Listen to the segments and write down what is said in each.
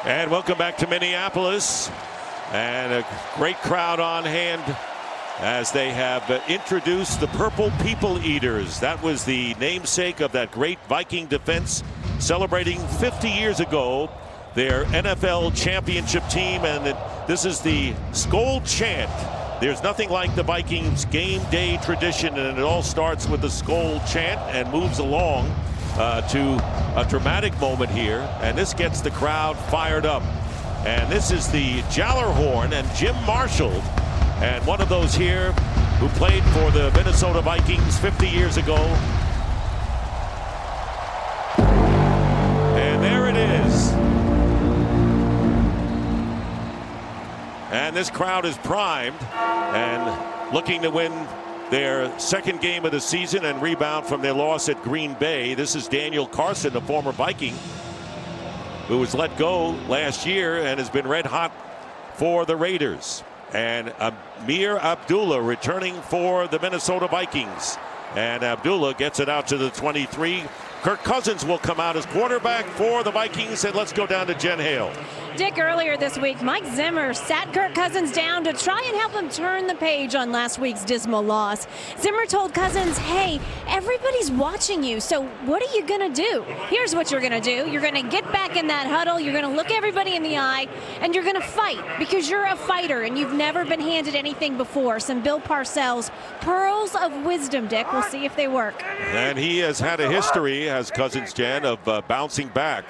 And welcome back to Minneapolis. And a great crowd on hand as they have introduced the Purple People Eaters. That was the namesake of that great Viking defense, celebrating 50 years ago their NFL championship team. And this is the Skol chant. There's nothing like the Vikings game day tradition, and it all starts with the Skol chant and moves along to a dramatic moment here. And this gets the crowd fired up. And this is the Jallarhorn and Jim Marshall, and one of those here who played for the Minnesota Vikings 50 years ago. And there it is. And this crowd is primed and looking to win their second game of the season and rebound from their loss at Green Bay. This is Daniel Carson, the former Viking, who was let go last year and has been red hot for the Raiders. And Amir Abdullah returning for the Minnesota Vikings. And Abdullah gets it out to the 23. Kirk Cousins will come out as quarterback for the Vikings. And let's go down to Jen Hale. Dick, earlier this week, Mike Zimmer sat Kirk Cousins down to try and help him turn the page on last week's dismal loss. Zimmer told Cousins, hey, everybody's watching you, so what are you going to do? Here's what you're going to do. You're going to get back in that huddle, you're going to look everybody in the eye, and you're going to fight, because you're a fighter and you've never been handed anything before. Some Bill Parcells pearls of wisdom, Dick. We'll see if they work. And he has had a history, has Cousins, Jan, of bouncing back.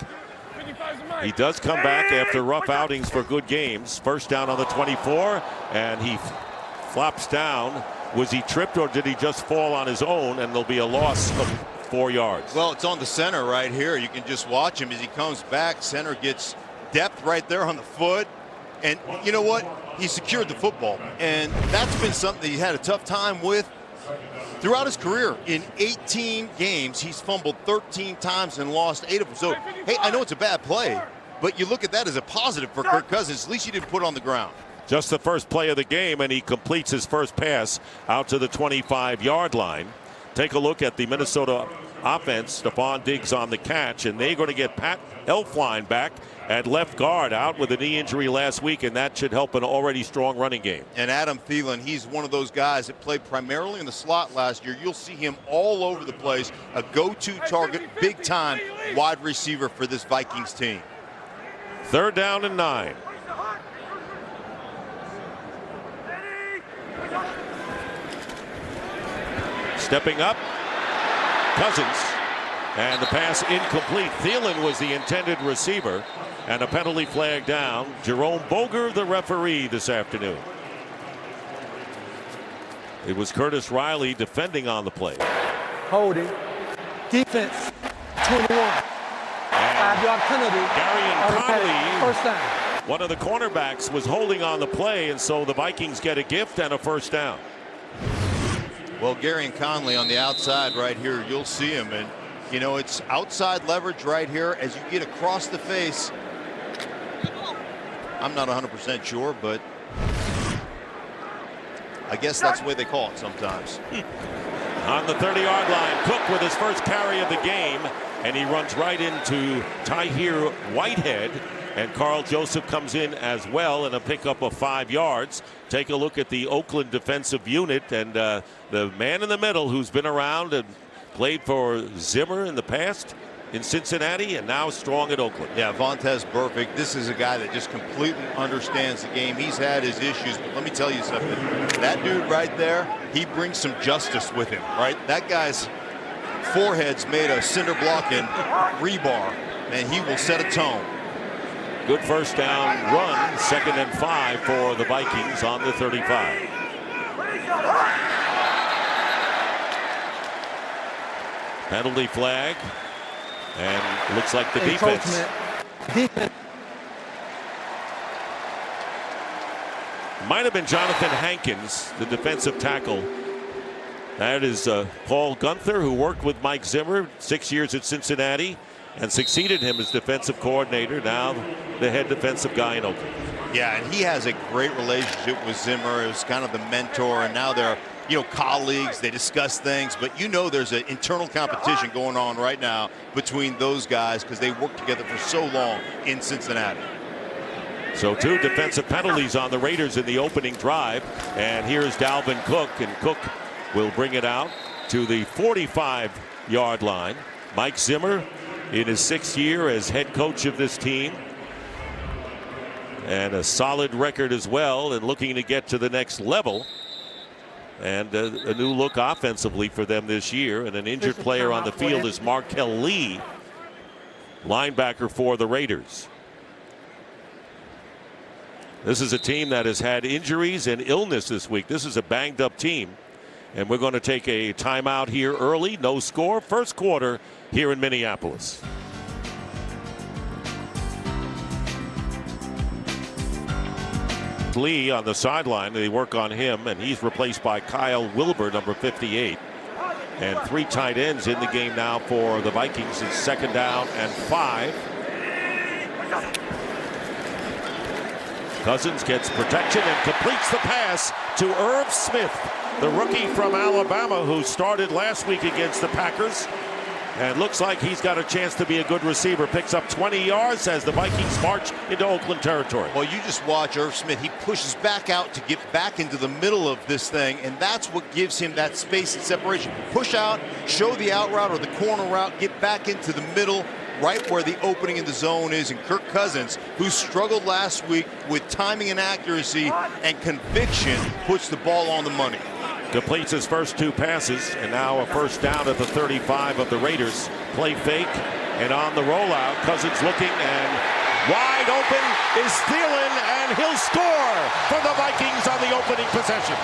He does come back after rough outings for good games. First down on the 24, and he flops down. Was he tripped, or did he just fall on his own, and there'll be a loss of 4 yards? Well, it's on the center right here. You can just watch him as he comes back. Center gets depth right there on the foot. And you know what? He secured the football. And that's been something that he had a tough time with throughout his career. In 18 games, he's fumbled 13 times and lost 8 of them. So, hey, I know it's a bad play, but you look at that as a positive for Kirk Cousins. At least he didn't put it on the ground. Just the first play of the game, and he completes his first pass out to the 25-yard line. Take a look at the Minnesota offense. Stephon Diggs on the catch, and they're going to get Pat Elflein back at left guard, out with a knee injury last week, and that should help an already strong running game. And Adam Thielen, he's one of those guys that played primarily in the slot last year. You'll see him all over the place, a go-to target, big-time wide receiver for this Vikings team. 3rd down and 9. Stepping up, Cousins, and the pass incomplete. Thielen was the intended receiver, and a penalty flag down. Jerome Boger, the referee this afternoon. It was Curtis Riley defending on the play. Holding. Defense, 21. 5-yard penalty. Darian Conley, first down. one of the cornerbacks, was holding on the play, and so the Vikings get a gift and a first down. Well, Gary and Conley on the outside right here, you'll see him. And, you know, it's outside leverage right here as you get across the face. I'm not 100% sure, but I guess that's the way they call it sometimes. On the 30-yard line, Cook with his first carry of the game, and he runs right into Tahir Whitehead. And Carl Joseph comes in as well, and a pickup of 5 yards. Take a look at the Oakland defensive unit, and the man in the middle who's been around and played for Zimmer in the past in Cincinnati and now strong at Oakland. Yeah, Vontaze Burfict, this is a guy that just completely understands the game. He's had his issues, but let me tell you something. That dude right there, he brings some justice with him, right? That guy's forehead's made of cinder block and rebar, and he will set a tone. Good first down run, 2nd and 5 for the Vikings on the 35. Penalty flag, and looks like the defense. Might have been Jonathan Hankins, the defensive tackle. That is Paul Gunther, who worked with Mike Zimmer 6 years at Cincinnati and succeeded him as defensive coordinator, now the head defensive guy in Oakland. Yeah, and he has a great relationship with Zimmer as kind of the mentor, and now they're, you know, colleagues. They discuss things, but you know there's an internal competition going on right now between those guys because they worked together for so long in Cincinnati. So 2 defensive penalties on the Raiders in the opening drive. And here's Dalvin Cook, and Cook will bring it out to the 45-yard line. Mike Zimmer in his 6th year as head coach of this team. And a solid record as well, and looking to get to the next level. And a new look offensively for them this year. And an injured player on the field is Markel Lee, linebacker for the Raiders. This is a team that has had injuries and illness this week. This is a banged up team. And we're going to take a timeout here early. No score. First quarter here in Minneapolis. Lee on the sideline. They work on him, and he's replaced by Kyle Wilbur, number 58. And 3 tight ends in the game now for the Vikings. It's 2nd down and 5. Cousins gets protection and completes the pass to Irv Smith, the rookie from Alabama who started last week against the Packers. And looks like he's got a chance to be a good receiver. Picks up 20 yards as the Vikings march into Oakland territory. Well, you just watch Irv Smith. He pushes back out to get back into the middle of this thing, and that's what gives him that space and separation. Push out, show the out route or the corner route, get back into the middle, right where the opening in the zone is. And Kirk Cousins, who struggled last week with timing and accuracy and conviction, puts the ball on the money. Completes his first 2 passes, and now a first down at the 35 of the Raiders. Play fake, and on the rollout, Cousins looking, and wide open is Thielen, and he'll score for the Vikings on the opening possession.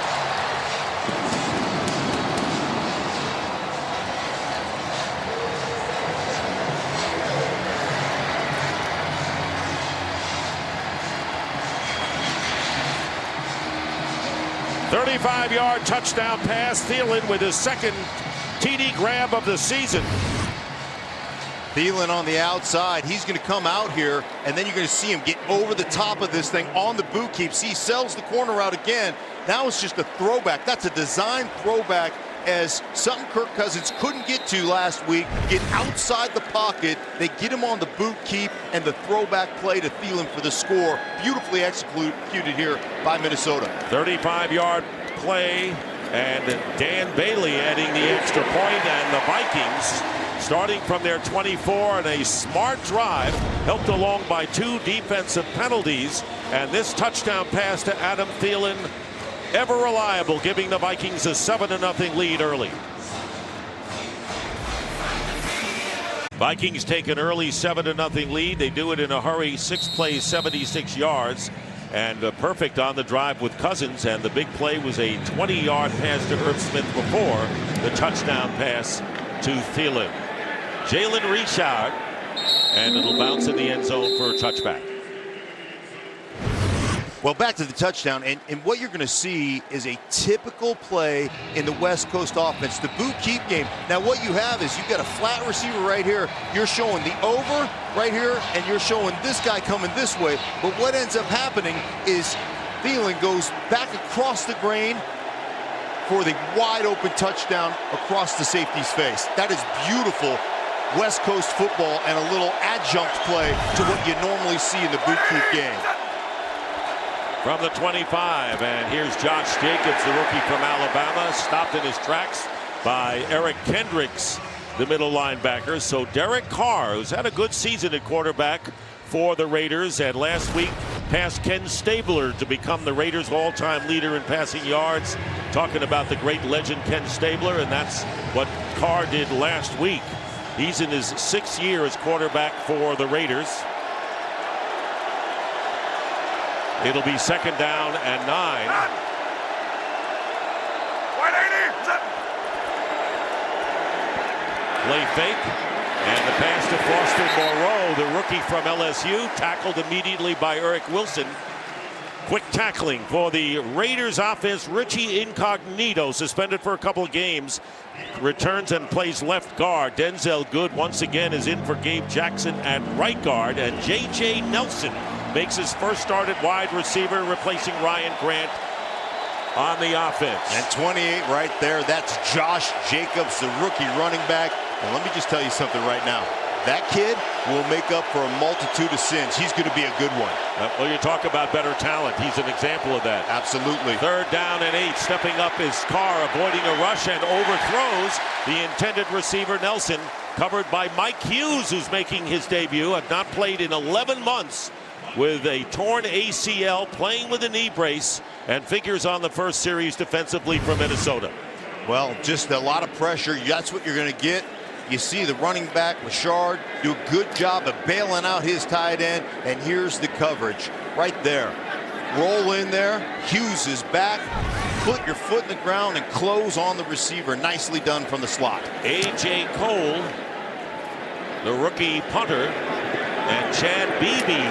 "35-yard touchdown pass." Thielen with his 2nd TD grab of the season. Thielen on the outside. He's going to come out here, and then you're going to see him get over the top of this thing on the boot keeps. He sells the corner out again. Now it's just a throwback. That's a design throwback, as something Kirk Cousins couldn't get to last week. Get outside the pocket. They get him on the boot keep, and the throwback play to Thielen for the score. Beautifully executed here by Minnesota. 35-yard play, and Dan Bailey adding the extra point, and the Vikings starting from their 24 and a smart drive, helped along by 2 defensive penalties, and this touchdown pass to Adam Thielen, ever reliable, giving the Vikings a 7-0 lead early. Vikings take an early 7-0 lead. They do it in a hurry. 6 plays, 76 yards, and perfect on the drive with Cousins. And the big play was a 20-yard pass to Irv Smith before the touchdown pass to Thielen. Jalen Richard, and it'll bounce in the end zone for a touchback. Well, back to the touchdown, and what you're going to see is a typical play in the West Coast offense, the boot keep game. Now, what you have is you've got a flat receiver right here. You're showing the over right here, and you're showing this guy coming this way. But what ends up happening is Thielen goes back across the grain for the wide open touchdown across the safety's face. That is beautiful West Coast football and a little adjunct play to what you normally see in the boot keep game. From the 25, and here's Josh Jacobs, the rookie from Alabama, stopped in his tracks by Eric Kendricks, the middle linebacker. So Derek Carr, who's had a good season at quarterback for the Raiders, and last week passed Ken Stabler to become the Raiders' all-time leader in passing yards. Talking about the great legend Ken Stabler, and that's what Carr did last week. He's in his 6th year as quarterback for the Raiders. It'll be 2nd down and 9. Play fake, and the pass to Foster Moreau, the rookie from LSU, tackled immediately by Eric Wilson. Quick tackling for the Raiders offense. Richie Incognito, suspended for a couple of games, returns and plays left guard. Denzel Good once again is in for Gabe Jackson at right guard, and J.J. Nelson makes his first start at wide receiver, replacing Ryan Grant on the offense. And 28 right there, that's Josh Jacobs, the rookie running back. And let me just tell you something right now. That kid will make up for a multitude of sins. He's going to be a good one. Well, you talk about better talent. He's an example of that. Absolutely. 3rd down and 8, stepping up his car, avoiding a rush, and overthrows the intended receiver, Nelson, covered by Mike Hughes, who's making his debut. Had not played in 11 months with a torn ACL, playing with a knee brace, and figures on the first series defensively for Minnesota. Well, just a lot of pressure. That's what you're going to get. You see the running back, Richard, do a good job of bailing out his tight end, and here's the coverage right there. Roll in there. Hughes is back. Put your foot in the ground and close on the receiver. Nicely done from the slot. A.J. Cole, the rookie punter, and Chad Beebe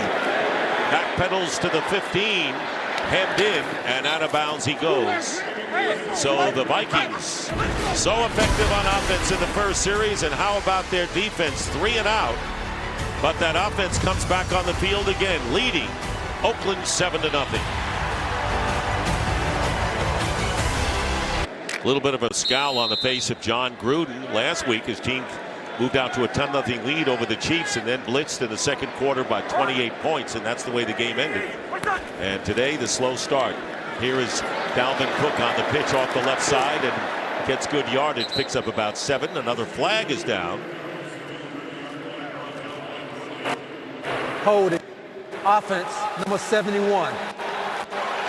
backpedals to the 15, hemmed in, and out of bounds he goes. So the Vikings so effective on offense in the first series, and how about their defense? 3 and out, but that offense comes back on the field again, leading Oakland 7-0. A little bit of a scowl on the face of John Gruden. Last week his team moved out to a 10-0 lead over the Chiefs and then blitzed in the second quarter by 28 points, and that's the way the game ended. And today the slow start. Here is Dalvin Cook on the pitch off the left side and gets good yardage, picks up about 7. Another flag is down. Holding. Offense, number 71.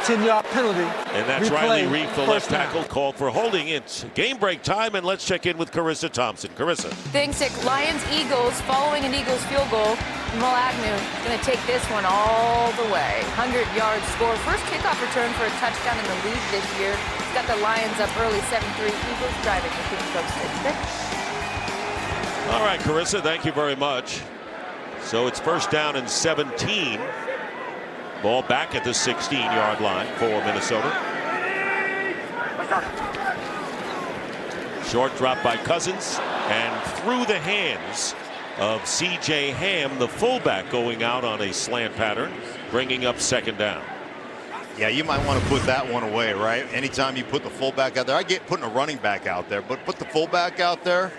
10-yard penalty. And that's Replay, Riley Reef, the left down. tackle, called for holding. It's game break time, and let's check in with Carissa Thompson. Carissa. Thanks, Dick. Lions-Eagles following an Eagles field goal. Mal Agnew is going to take this one all the way. 100-yard score. First kickoff return for a touchdown in the league this year. He's got the Lions up early, 7-3. Eagles driving the King Cook State. All right, Carissa, thank you very much. So it's 1st down and 17. Ball back at the 16-yard line for Minnesota. Short drop by Cousins, and through the hands of C.J. Ham, the fullback, going out on a slant pattern, bringing up 2nd down. Yeah, you might want to put that one away, right? Anytime you put the fullback out there, I get putting a running back out there, but put the fullback out there.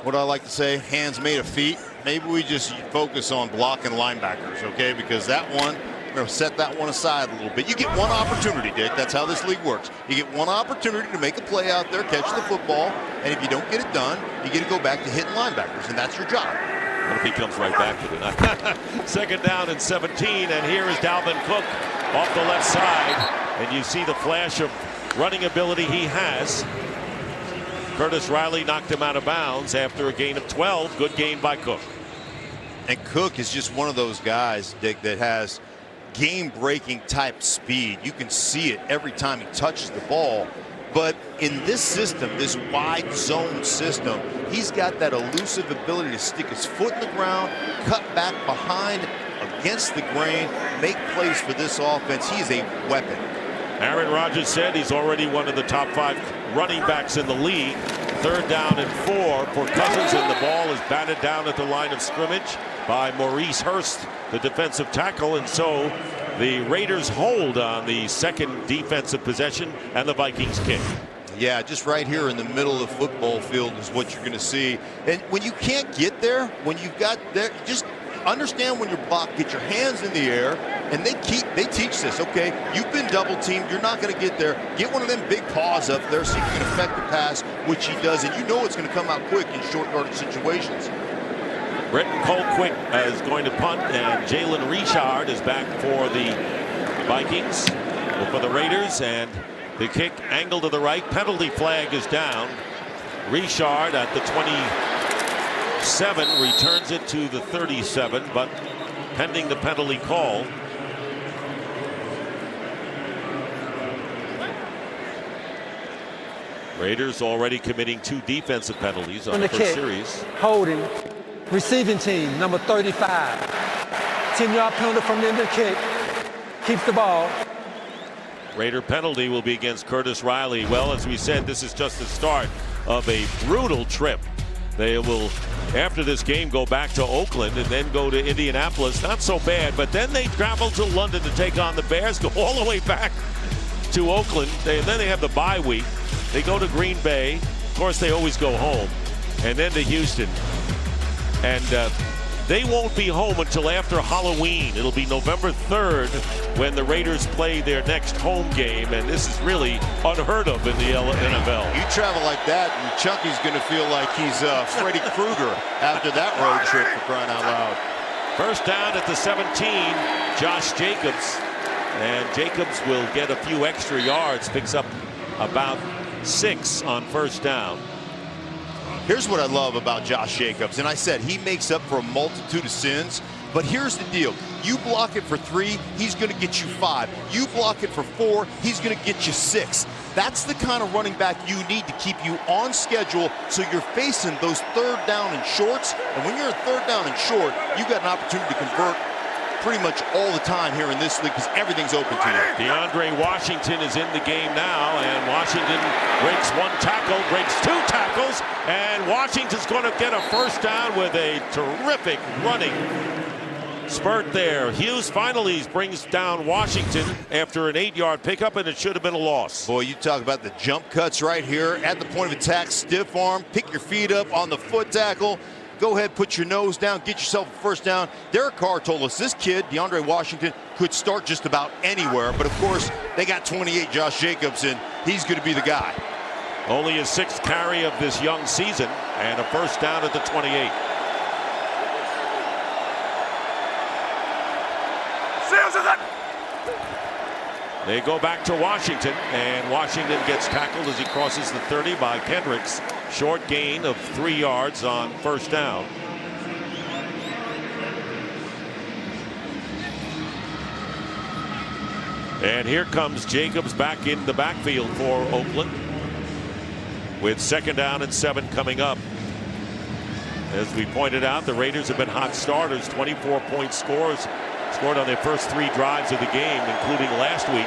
What do I like to say? Hands made of feet. Maybe we just focus on blocking linebackers, okay? Because that one, we're going to set that one aside a little bit. You get one opportunity, Dick. That's how this league works. You get one opportunity to make a play out there, catch the football, and if you don't get it done, you get to go back to hitting linebackers, and that's your job. What if he comes right back to it? 2nd down and 17, and here is Dalvin Cook off the left side, and you see the flash of running ability he has. Curtis Riley knocked him out of bounds after a gain of 12. Good gain by Cook. And Cook is just one of those guys, Dick, that has game-breaking type speed. You can see it every time he touches the ball. But in this system, this wide zone system, he's got that elusive ability to stick his foot in the ground, cut back behind against the grain, make plays for this offense. He's a weapon. Aaron Rodgers said he's already one of the top 5 running backs in the league. 3rd down and 4 for Cousins, and the ball is batted down at the line of scrimmage by Maurice Hurst, the defensive tackle, and so the Raiders hold on the 2nd defensive possession, and the Vikings kick. Yeah, just right here in the middle of the football field is what you're going to see. And when you can't get there, when you've got there, just understand when you're blocked, get your hands in the air, and they teach this. Okay, you've been double teamed, you're not going to get there. Get one of them big paws up there so you can affect the pass, which he does, and you know it's going to come out quick in short yardage situations. Britton Colquitt is going to punt, and Jalen Richard is back for the Vikings, for the Raiders, and the kick angled to the right. Penalty flag is down. Richard at the 27 returns it to the 37, but pending the penalty call. Raiders already committing 2 defensive penalties on the first series. Holding. Receiving team, number 35. 10-yard penalty from the end of the kick. Keeps the ball. Raider penalty will be against Curtis Riley. Well, as we said, this is just the start of a brutal trip. They will, after this game, go back to Oakland and then go to Indianapolis. Not so bad, but then they travel to London to take on the Bears, go all the way back to Oakland. Then they have the bye week. They go to Green Bay. Of course, they always go home. And then to Houston. And They won't be home until after Halloween. It'll be November 3rd when the Raiders play their next home game, and this is really unheard of in the NFL. You travel like that, and Chucky's going to feel like he's Freddy Krueger after that road trip, for crying out loud. First down at the 17, Josh Jacobs. And Jacobs will get a few extra yards, picks up about 6 on first down. Here's what I love about Josh Jacobs, and I said he makes up for a multitude of sins, but here's the deal. You block it for 3, he's going to get you 5. You block it for 4, he's going to get you 6. That's the kind of running back you need to keep you on schedule, so you're facing those third down and shorts, and when you're in third down and short, you've got an opportunity to convert pretty much all the time here in this league because everything's open to you. DeAndre Washington is in the game now, and Washington breaks 1 tackle, breaks 2 tackles, and Washington's going to get a first down with a terrific running spurt there. Hughes finally brings down Washington after an 8-yard pickup, and it should have been a loss. Boy, you talk about the jump cuts right here at the point of attack, stiff arm, pick your feet up on the foot tackle. Go ahead, put your nose down, get yourself a first down. Derek Carr told us this kid, DeAndre Washington, could start just about anywhere. But, of course, they got 28 Josh Jacobs, and he's going to be the guy. Only his 6th carry of this young season, and a first down at the 28. They go back to Washington, and Washington gets tackled as he crosses the 30 by Kendricks. Short gain of 3 yards on first down. And here comes Jacobs back in the backfield for Oakland with 2nd down and 7 coming up. As we pointed out, the Raiders have been hot starters, 24-point scores scored on their first 3 drives of the game, including last week.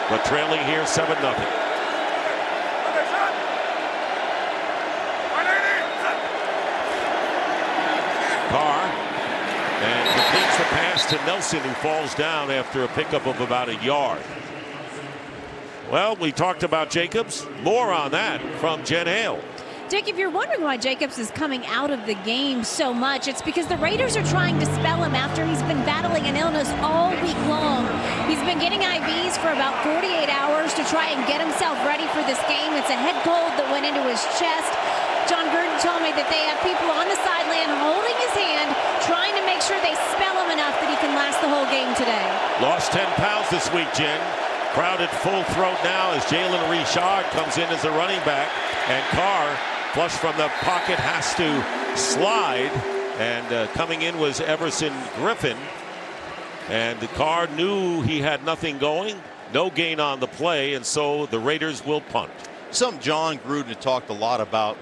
But trailing here 7-0. Carr and completes the pass to Nelson, who falls down after a pickup of about 1 yard. Well, we talked about Jacobs. More on that from Jen Hale. Dick, if you're wondering why Jacobs is coming out of the game so much, it's because the Raiders are trying to spell him after he's been battling an illness all week long. He's been getting IVs for about 48 hours to try and get himself ready for this game. It's a head cold that went into his chest. John Gruden told me that they have people on the sideline holding his hand, trying to make sure they spell him enough that he can last the whole game today. Lost 10 pounds this week, Jen. Crowded full throat now as Jalen Richard comes in as a running back, and Carr, flush from the pocket, has to slide, and coming in was Everson Griffin, and the Carr knew he had nothing going, no gain on the play, and so the Raiders will punt. Something John Gruden talked a lot about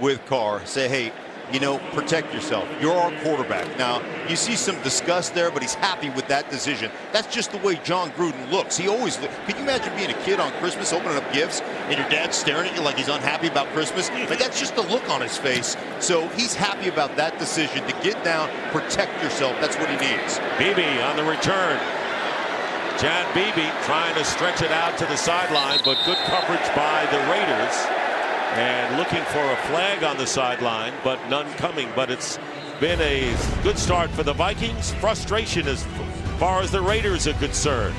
with Carr. Say, hey, you know, protect yourself. You're our quarterback. Now, you see some disgust there, but he's happy with that decision. That's just the way John Gruden looks. He always looks. Can you imagine being a kid on Christmas, opening up gifts, and your dad staring at you like he's unhappy about Christmas? Like, that's just the look on his face. So he's happy about that decision to get down, protect yourself. That's what he needs. Beebe on the return. Chad Beebe trying to stretch it out to the sideline, but good coverage by the Raiders. And looking for a flag on the sideline, but none coming. But it's been a good start for the Vikings. Frustration as far as the Raiders are concerned.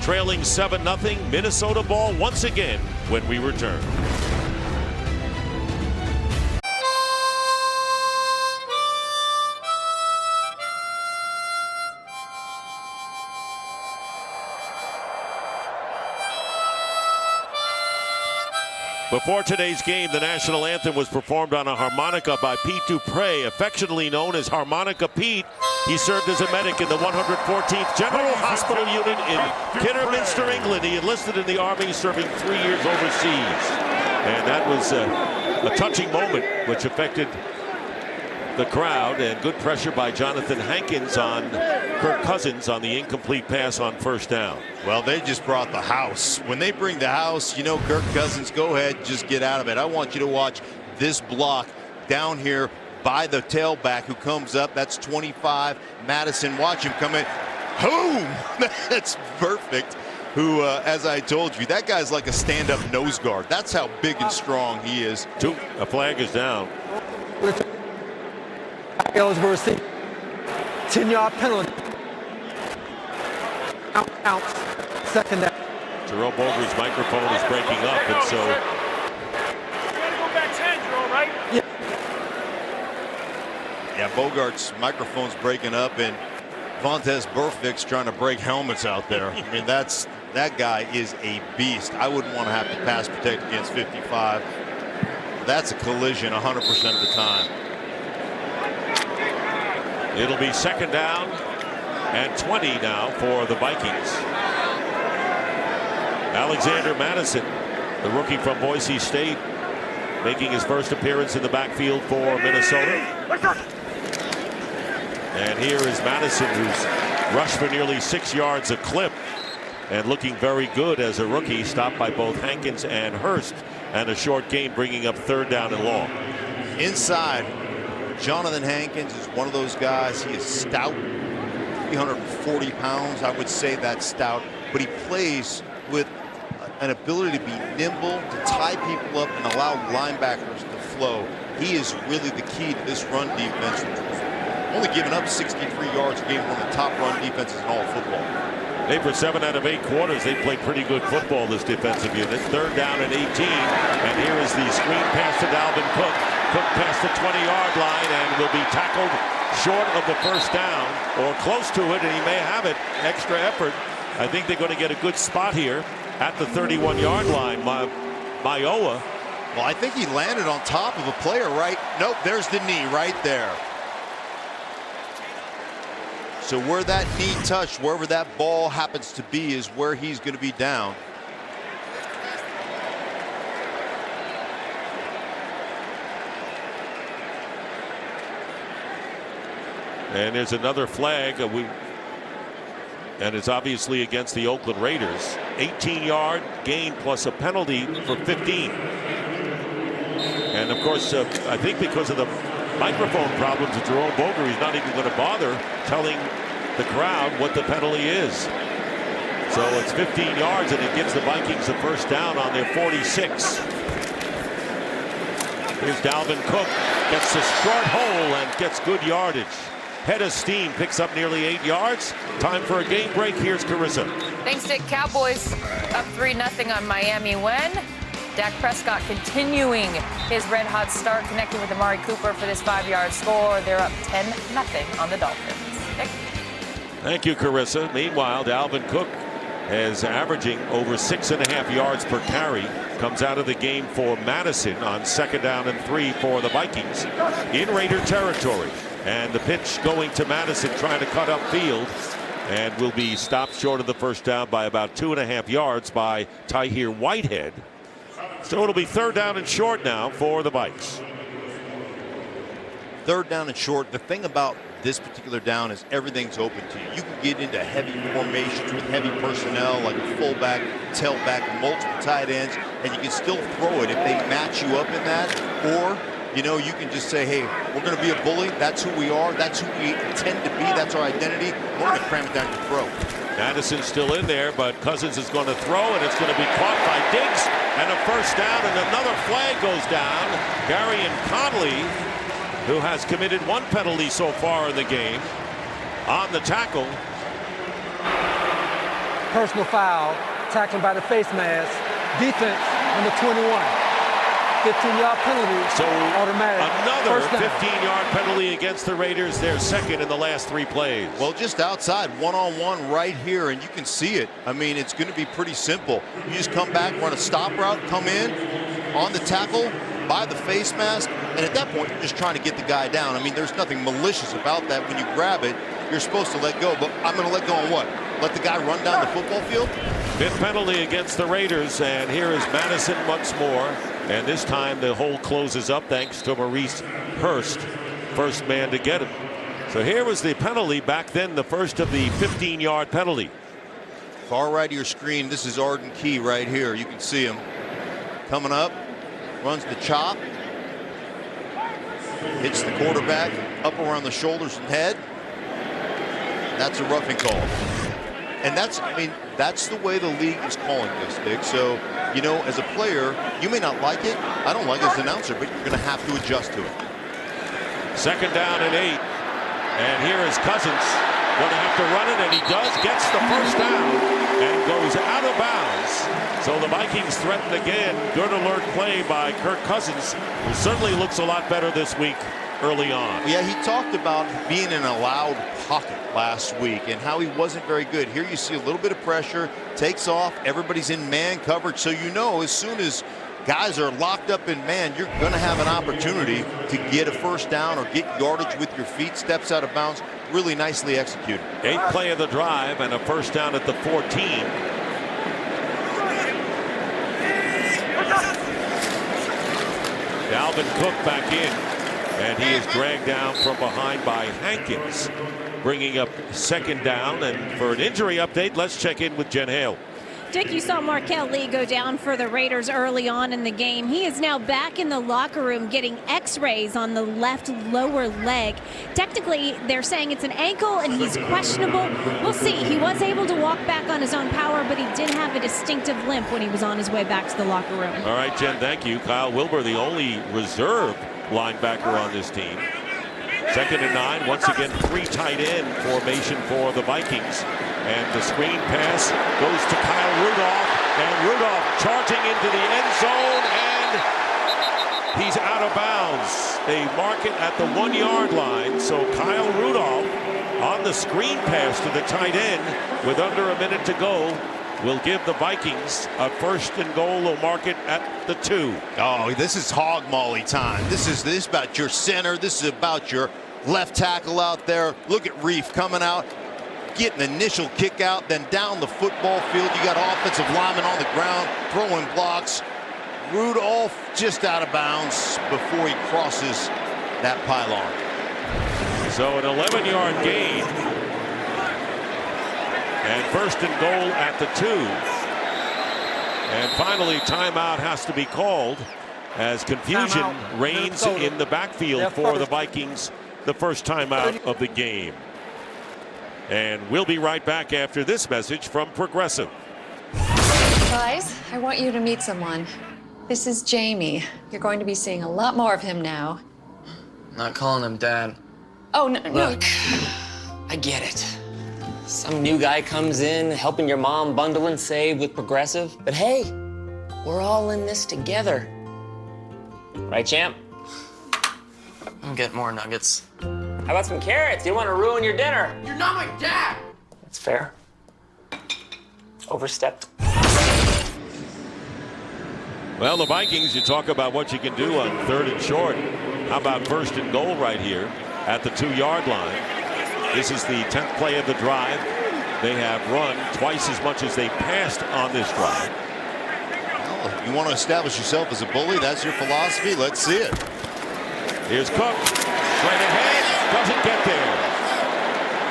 Trailing 7-0, Minnesota ball once again when we return. Before today's game, the national anthem was performed on a harmonica by Pete Dupre, affectionately known as Harmonica Pete. He served as a medic in the 114th General Hospital Unit in Kidderminster, England. He enlisted in the Army, serving 3 years overseas. And that was a touching moment, which affected the crowd, and good pressure by Jonathan Hankins on Kirk Cousins on the incomplete pass on first down. Well, they just brought the house. When they bring the house, you know, Kirk Cousins, go ahead, just get out of it. I want you to watch this block down here by the tailback who comes up. That's 25, Madison. Watch him come in. Boom! That's perfect. Who, as I told you, that guy's like a stand-up nose guard. That's how big and strong he is. A flag is down. eligible receiver. 10-yard penalty. Out. Second down. Jerome Boger's microphone is breaking up, and so You gotta go back 10, Jerome, right? Yeah, Bogart's microphone's breaking up, and Vontaze Burfict's trying to break helmets out there. I mean, that guy is a beast. I wouldn't want to have to pass protect against 55. That's a collision 100% of the time. it'll be second down and 20 now for the Vikings. Alexander Madison, the rookie from Boise State, making his first appearance in the backfield for Minnesota. And here is Madison, who's rushed for nearly 6 yards a clip and looking very good as a rookie, stopped by both Hankins and Hurst, and a short gain bringing up third down and long. Inside, Jonathan Hankins is one of those guys. He is stout, 340 pounds. I would say that's stout, but he plays with an ability to be nimble, to tie people up and allow linebackers to flow. He is really the key to this run defense, which was only giving up 63 yards a game, one of the top run defenses in all of football. They, for 7 out of 8 quarters, they played pretty good football, this defensive unit. Third down and 18, and here is the screen pass to Dalvin Cook. Cook past the 20-yard line and will be tackled short of the first down, or close to it, and he may have it. Extra effort. I think they're going to get a good spot here at the 31-yard line. Maioa. Well, I think he landed on top of a player, right? Nope, there's the knee right there. So where that knee touched, wherever that ball happens to be, is where he's going to be down. And there's another flag. And it's obviously against the Oakland Raiders. 18-yard gain plus a penalty for 15. And of course, I think because of the microphone problems of Jerome Boger, he's not even going to bother telling the crowd what the penalty is. So it's 15 yards, and it gives the Vikings a first down on their 46. Here's Dalvin Cook, gets a short hole and gets good yardage. Head of steam, picks up nearly 8 yards. Time for a game break. Here's Carissa. Thanks, Dick. Cowboys up 3-0 on Miami when Dak Prescott continuing his red-hot start, connecting with Amari Cooper for this 5-yard score. They're up 10-0 on the Dolphins. Dick? Thank you, Carissa. Meanwhile, Dalvin Cook is averaging over 6.5 yards per carry. Comes out of the game for Madison on second down and 3 for the Vikings in Raider territory. And the pitch going to Madison, trying to cut upfield, and will be stopped short of the first down by about 2.5 yards by Tahir Whitehead. So it'll be third down and short now for the Vikes. Third down and short. The thing about this particular down is everything's open to you. You can get into heavy formations with heavy personnel like a fullback, tailback, multiple tight ends, and you can still throw it if they match you up in that. Or, you know, you can just say, hey, we're going to be a bully. That's who we are. That's who we intend to be. That's our identity. We're going to cram it down your throat. Madison's still in there, but Cousins is going to throw, and it's going to be caught by Diggs, and a first down, and another flag goes down. Gary Conley, who has committed 1 penalty so far in the game, on the tackle. Personal foul, tackling by the face mask. Defense, number 21. 15-yard penalty, So automatic. Another First down. 15-yard penalty against the Raiders. Their second in the last 3 plays. Well, just outside, one-on-one right here, and you can see it. I mean, it's going to be pretty simple. You just come back, run a stop route, come in on the tackle, by the face mask, and at that point, you're just trying to get the guy down. I mean, there's nothing malicious about that. When you grab it, you're supposed to let go, but I'm going to let go on what? Let the guy run down the football field? 5th penalty against the Raiders, and here is Madison once more. And this time the hole closes up thanks to Maurice Hurst, first man to get it. So here was the penalty back then, the first of the 15-yard penalty. Far right of your screen, this is Arden Key right here. You can see him coming up, runs the chop, hits the quarterback up around the shoulders and head. That's a roughing call. And that's, I mean, that's the way the league is calling this, Dick. So, you know, as a player, you may not like it. I don't like it as an announcer, but you're going to have to adjust to it. 2nd down and 8. And here is Cousins. Going to have to run it, and he does. Gets the first down and goes out of bounds. So the Vikings threaten again. Good alert play by Kirk Cousins, who certainly looks a lot better this week early on. Yeah, he talked about being in a loud pocket last week and how he wasn't very good. Here you see a little bit of pressure, takes off, everybody's in man coverage, so you know as soon as guys are locked up in man, you're going to have an opportunity to get a first down or get yardage with your feet. Steps out of bounds, really nicely executed. 8th play of the drive and a first down at the 14. Dalvin Cook back in. And he is dragged down from behind by Hankins, bringing up 2nd down. And for an injury update, let's check in with Jen Hale. Dick, you saw Markel Lee go down for the Raiders early on in the game. He is now back in the locker room getting x-rays on the left lower leg. Technically, they're saying it's an ankle and he's questionable. We'll see. He was able to walk back on his own power, but he did have a distinctive limp when he was on his way back to the locker room. All right, Jen, thank you. Kyle Wilbur, the only reserve linebacker on this team. 2nd and 9. Once again, 3 tight end formation for the Vikings. And the screen pass goes to Kyle Rudolph. And Rudolph charging into the end zone. And he's out of bounds. They mark it at the 1-yard line. So Kyle Rudolph on the screen pass to the tight end with under a minute to go will give the Vikings a 1st and goal. They'll mark it at the 2. Oh, this is hog molly time. This is about your center. This is about your left tackle out there. Look at Reef coming out, getting the initial kick out, then down the football field. You got offensive linemen on the ground throwing blocks. Rudolph just out of bounds before he crosses that pylon. So an 11-yard gain. And 1st and goal at the 2. And finally, timeout has to be called as confusion reigns in the backfield for the Vikings. The first timeout of the game. And we'll be right back after this message from Progressive. Guys, I want you to meet someone. This is Jamie. You're going to be seeing a lot more of him now. Not calling him Dad. Oh, no. Look, I get it. Some new guy comes in, helping your mom bundle and save with Progressive. But hey, we're all in this together. Right, champ? I'm getting more nuggets. How about some carrots? You want to ruin your dinner. You're not my dad! That's fair. Overstepped. Well, the Vikings, you talk about what you can do on 3rd and short. How about 1st and goal right here at the 2-yard line? This is the 10th play of the drive. They have run twice as much as they passed on this drive. Well, you want to establish yourself as a bully? That's your philosophy? Let's see it. Here's Cook. Straight ahead. Doesn't get there.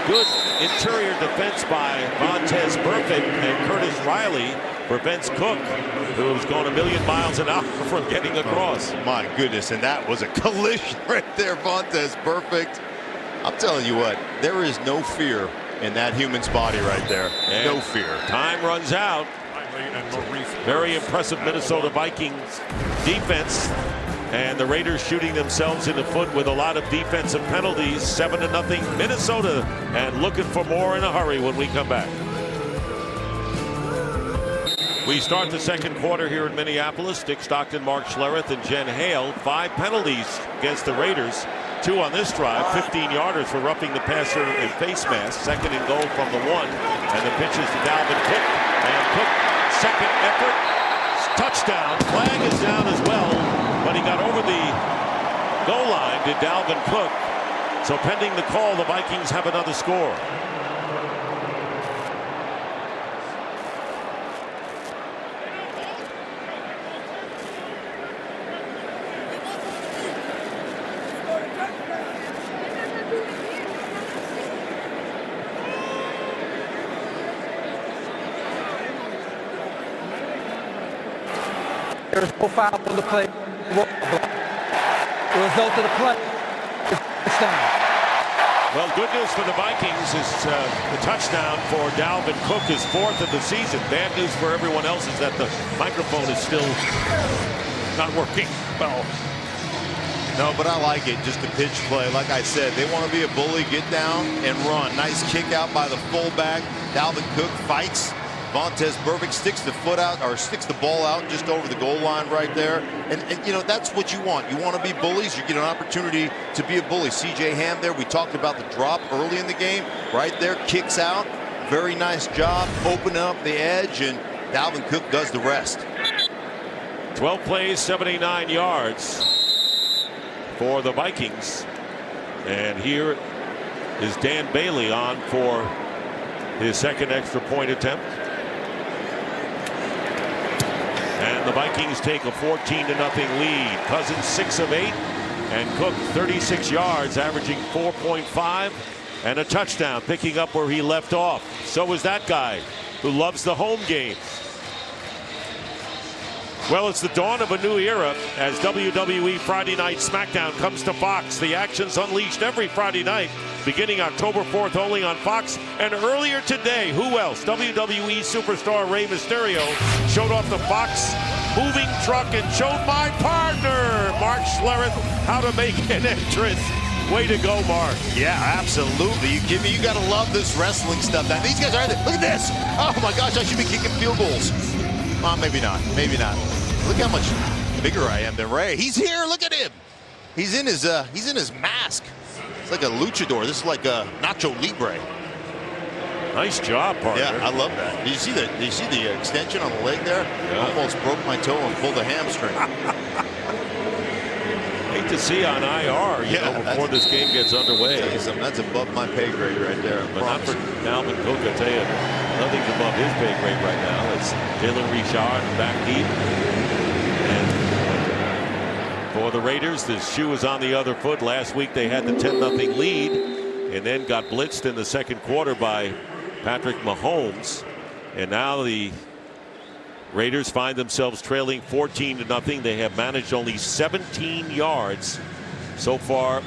Good interior defense by Montez Burfict, and Curtis Riley prevents Cook, who's going a million miles an hour, from getting across. Oh, my goodness, and that was a collision right there, Montez Burfict. I'm telling you what, there is no fear in that human's body right there. And no fear. Time runs out. Very impressive Minnesota Vikings defense. And the Raiders shooting themselves in the foot with a lot of defensive penalties. 7-0 Minnesota, and looking for more in a hurry when we come back. We start the 2nd quarter here in Minneapolis. Dick Stockton, Mark Schlereth, and Jen Hale. 5 penalties against the Raiders. 2 on this drive. 15-yarders for roughing the passer and face mask. 2nd and goal from the 1. And the pitches to Dalvin Cook. And Cook, 2nd effort. Touchdown. Flag is down as well. But he got over the goal line to Dalvin Cook. So pending the call, the Vikings have another score. There's no foul on the play. The result of the play is touchdown. Well, good news for the Vikings is the touchdown for Dalvin Cook, his 4th of the season. Bad news for everyone else is that the microphone is still not working well. No, but I like it, just the pitch play. Like I said, they want to be a bully, get down and run. Nice kick out by the fullback. Dalvin Cook fights. Vontaze Burfict sticks the foot out, or sticks the ball out just over the goal line right there. And you know, that's what you want. You want to be bullies. You get an opportunity to be a bully. C.J. Ham there, we talked about the drop early in the game. Right there, kicks out. Very nice job, open up the edge, and Dalvin Cook does the rest. 12 plays, 79 yards for the Vikings. And here is Dan Bailey on for his second extra point attempt. And the Vikings take a 14-0 lead. Cousins 6 of 8, and Cook 36 yards, averaging 4.5 and a touchdown, picking up where he left off. So is that guy who loves the home games. Well, it's the dawn of a new era as WWE Friday Night SmackDown comes to Fox. The action's unleashed every Friday night, beginning October 4th only on Fox. And earlier today, who else? WWE superstar Rey Mysterio showed off the Fox moving truck and showed my partner, Mark Schlereth, how to make an entrance. Way to go, Mark. Yeah, absolutely. You give me, you got to love this wrestling stuff. Now, these guys are there. Look at this. Oh my gosh, I should be kicking field goals. Well, maybe not. Maybe not. Look how much bigger I am than Ray. He's here. Look at him. He's in his mask. It's like a luchador. This is like a Nacho Libre. Nice job, partner. Yeah, I love that. Did you see the extension on the leg there? Yeah. Almost broke my toe and pulled a hamstring. Hate to see on IR, you know, before this game gets underway. Tell you something, that's above my pay grade right there. But not for Dalvin Cook, I tell you, nothing's above his pay grade right now. It's Jalen Richard back deep. And for the Raiders, the shoe is on the other foot. Last week they had the 10-0 lead and then got blitzed in the second quarter by Patrick Mahomes. And now the Raiders find themselves trailing 14-0. They have managed only 17 yards so far,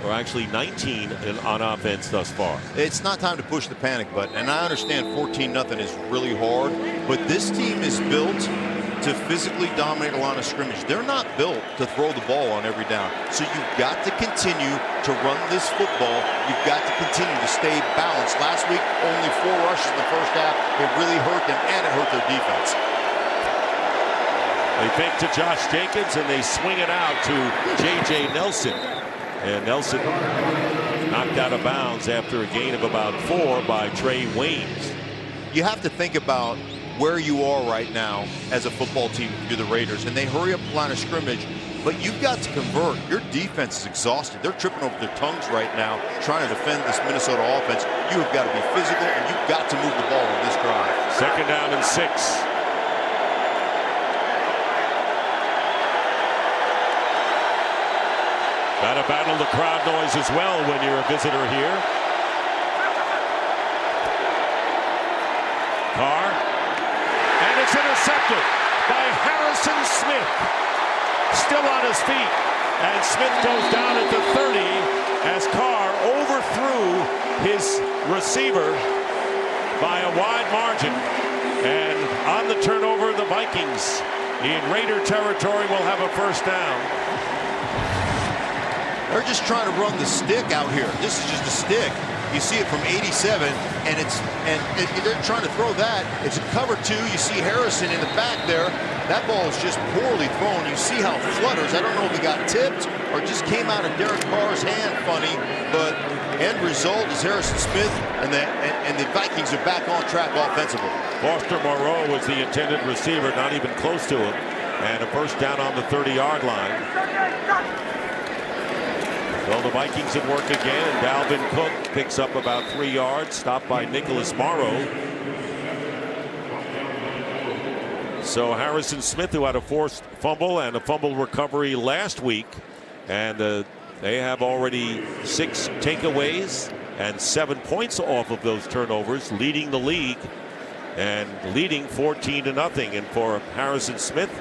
or actually 19 on offense thus far. It's not time to push the panic button, and I understand 14-0 is really hard, but this team is built to physically dominate a line of scrimmage. They're not built to throw the ball on every down. So you've got to continue to run this football. You've got to continue to stay balanced. Last week, only 4 rushes in the first half. It really hurt them, and it hurt their defense. They fake to Josh Jacobs, and they swing it out to J.J. Nelson. And Nelson knocked out of bounds after a gain of about 4 by Trey Waynes. You have to think about where you are right now as a football team. You're the Raiders, and they hurry up the line of scrimmage, but you've got to convert. Your defense is exhausted. They're tripping over their tongues right now trying to defend this Minnesota offense. You have got to be physical, and you've got to move the ball on this drive. Second down and 6. Got to battle the crowd noise as well when you're a visitor here. Carr. And it's intercepted by Harrison Smith. Still on his feet. And Smith goes down at the 30 as Carr overthrew his receiver by a wide margin. And on the turnover, the Vikings in Raider territory will have a first down. They're just trying to run the stick out here. This is just a stick. You see it from 87, and they're trying to throw that. It's a cover 2. You see Harrison in the back there. That ball is just poorly thrown. You see how it flutters. I don't know if it got tipped or just came out of Derek Carr's hand funny, but end result is Harrison Smith, and the Vikings are back on track offensively. Foster Moreau was the intended receiver, not even close to him, and a first down on the 30-yard line. Well, the Vikings at work again. Dalvin Cook picks up about 3 yards, stopped by Nicholas Morrow. So Harrison Smith, who had a forced fumble and a fumble recovery last week, and they have already 6 takeaways and 7 points off of those turnovers, leading the league and leading 14-0. And for Harrison Smith,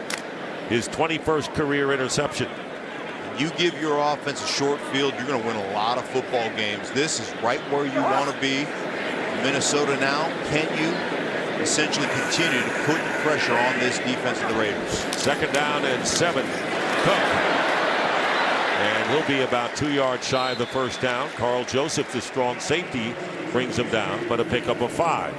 his 21st career interception. You give your offense a short field, you're going to win a lot of football games. This is right where you want to be. Minnesota now, can you essentially continue to put pressure on this defense of the Raiders? Second down and 7. Cook. And he'll be about 2 yards shy of the first down. Carl Joseph, the strong safety, brings him down, but a pickup of 5.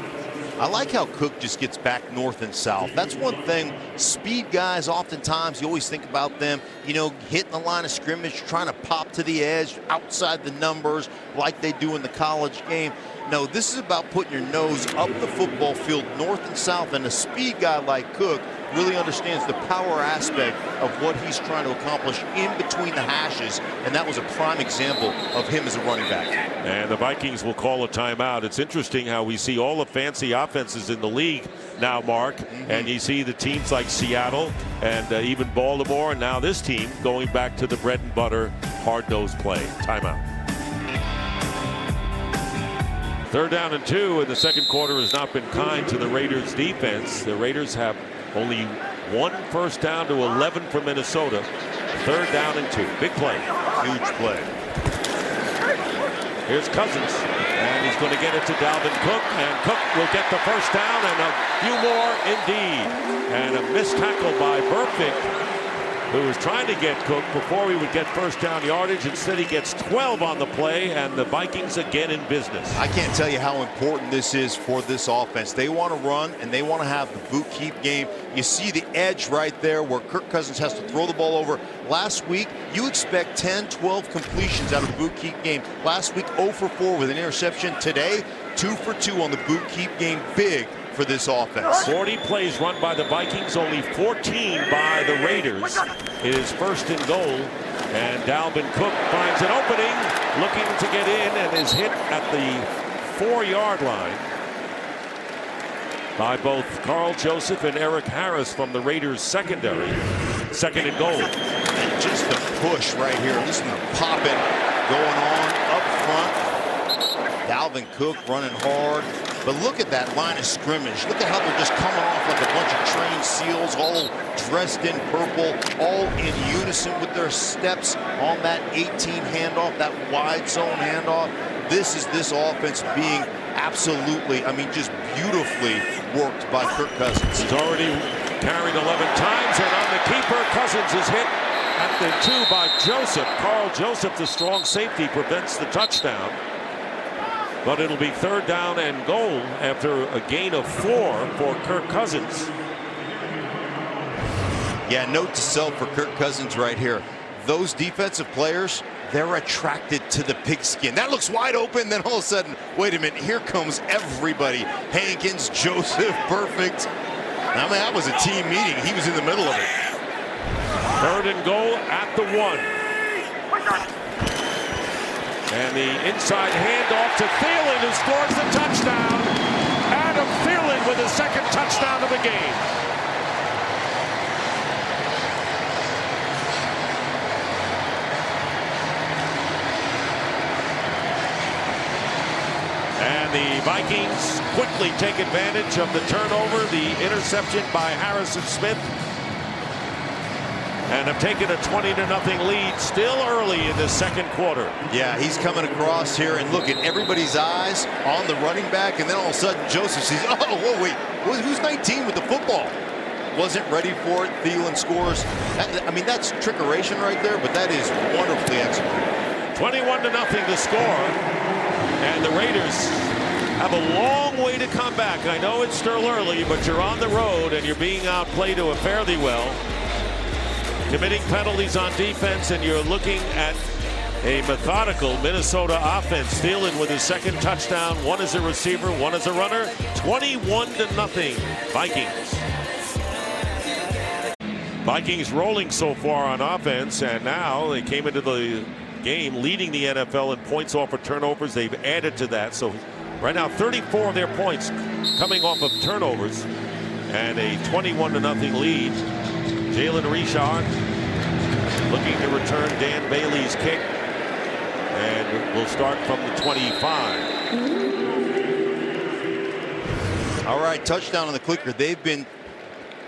I like how Cook just gets back north and south. That's one thing. Speed guys, oftentimes, you always think about them, you know, hitting the line of scrimmage, trying to pop to the edge, outside the numbers, like they do in the college game. No, this is about putting your nose up the football field, north and south, and a speed guy like Cook really understands the power aspect of what he's trying to accomplish in between the hashes, and that was a prime example of him as a running back. And the Vikings will call a timeout. It's interesting how we see all the fancy offenses in the league now, Mark, and you see the teams like Seattle and even Baltimore, and now this team going back to the bread and butter hard-nosed play. Timeout. 3rd down and 2, and the second quarter has not been kind to the Raiders defense. The Raiders have only 1 first down to 11 for Minnesota. 3rd down and 2. Big play. Huge play. Here's Cousins, and he's going to get it to Dalvin Cook, and Cook will get the first down and a few more indeed. And a missed tackle by Burfict, who was trying to get Cook before he would get first down yardage. Instead, he gets 12 on the play, and the Vikings again in business. I can't tell you how important this is for this offense. They want to run, and they want to have the boot keep game. You see the edge right there where Kirk Cousins has to throw the ball over. Last week, you expect 10, 12 completions out of the boot keep game. Last week, 0 for 4 with an interception. Today, 2 for 2 on the boot keep game. Big for this offense. 40 plays run by the Vikings, only 14 by the Raiders. It is 1st and goal, and Dalvin Cook finds an opening, looking to get in, and is hit at the 4-yard line by both Carl Joseph and Eric Harris from the Raiders secondary. 2nd and goal. And just the push right here. Listen to the popping going on up front. Dalvin Cook running hard. But look at that line of scrimmage. Look at how they're just coming off like a bunch of trained seals, all dressed in purple, all in unison with their steps on that 18 handoff, that wide zone handoff. This is this offense being absolutely, I mean, just beautifully worked by Kirk Cousins. He's already carried 11 times, and on the keeper, Cousins is hit at the 2 by Joseph. Carl Joseph, the strong safety, prevents the touchdown. But it'll be 3rd down and goal after a gain of 4 for Kirk Cousins. Yeah, note to self for Kirk Cousins right here. Those defensive players, they're attracted to the pigskin. That looks wide open, then all of a sudden, wait a minute, here comes everybody. Hankins, Joseph, Burfict. I mean, that was a team meeting. He was in the middle of it. 3rd and goal at the 1. And the inside handoff to Thielen, who scores the touchdown. Adam Thielen with his 2nd touchdown of the game. And the Vikings quickly take advantage of the turnover, the interception by Harrison Smith, and have taken a 20-0 lead still early in the 2nd quarter. Yeah, he's coming across here, and look at everybody's eyes on the running back, and then all of a sudden Joseph sees, oh, whoa, wait, who's 19 with the football? Wasn't ready for it. Thielen scores. I mean, that's trickeration right there, but that is wonderfully executed. 21-0 the score, and the Raiders have a long way to come back. I know it's still early, but you're on the road, and you're being outplayed to a fairly well. Committing penalties on defense, and you're looking at a methodical Minnesota offense. Thielen with his 2nd touchdown, 1 as a receiver, 1 as a runner. 21-0 Vikings. Vikings rolling so far on offense, and now they came into the game leading the NFL in points off of turnovers. They've added to that, so right now 34 of their points coming off of turnovers, and a 21-0 lead. Jalen Richard looking to return Dan Bailey's kick, and will start from the 25. All right, touchdown on the clicker. They've been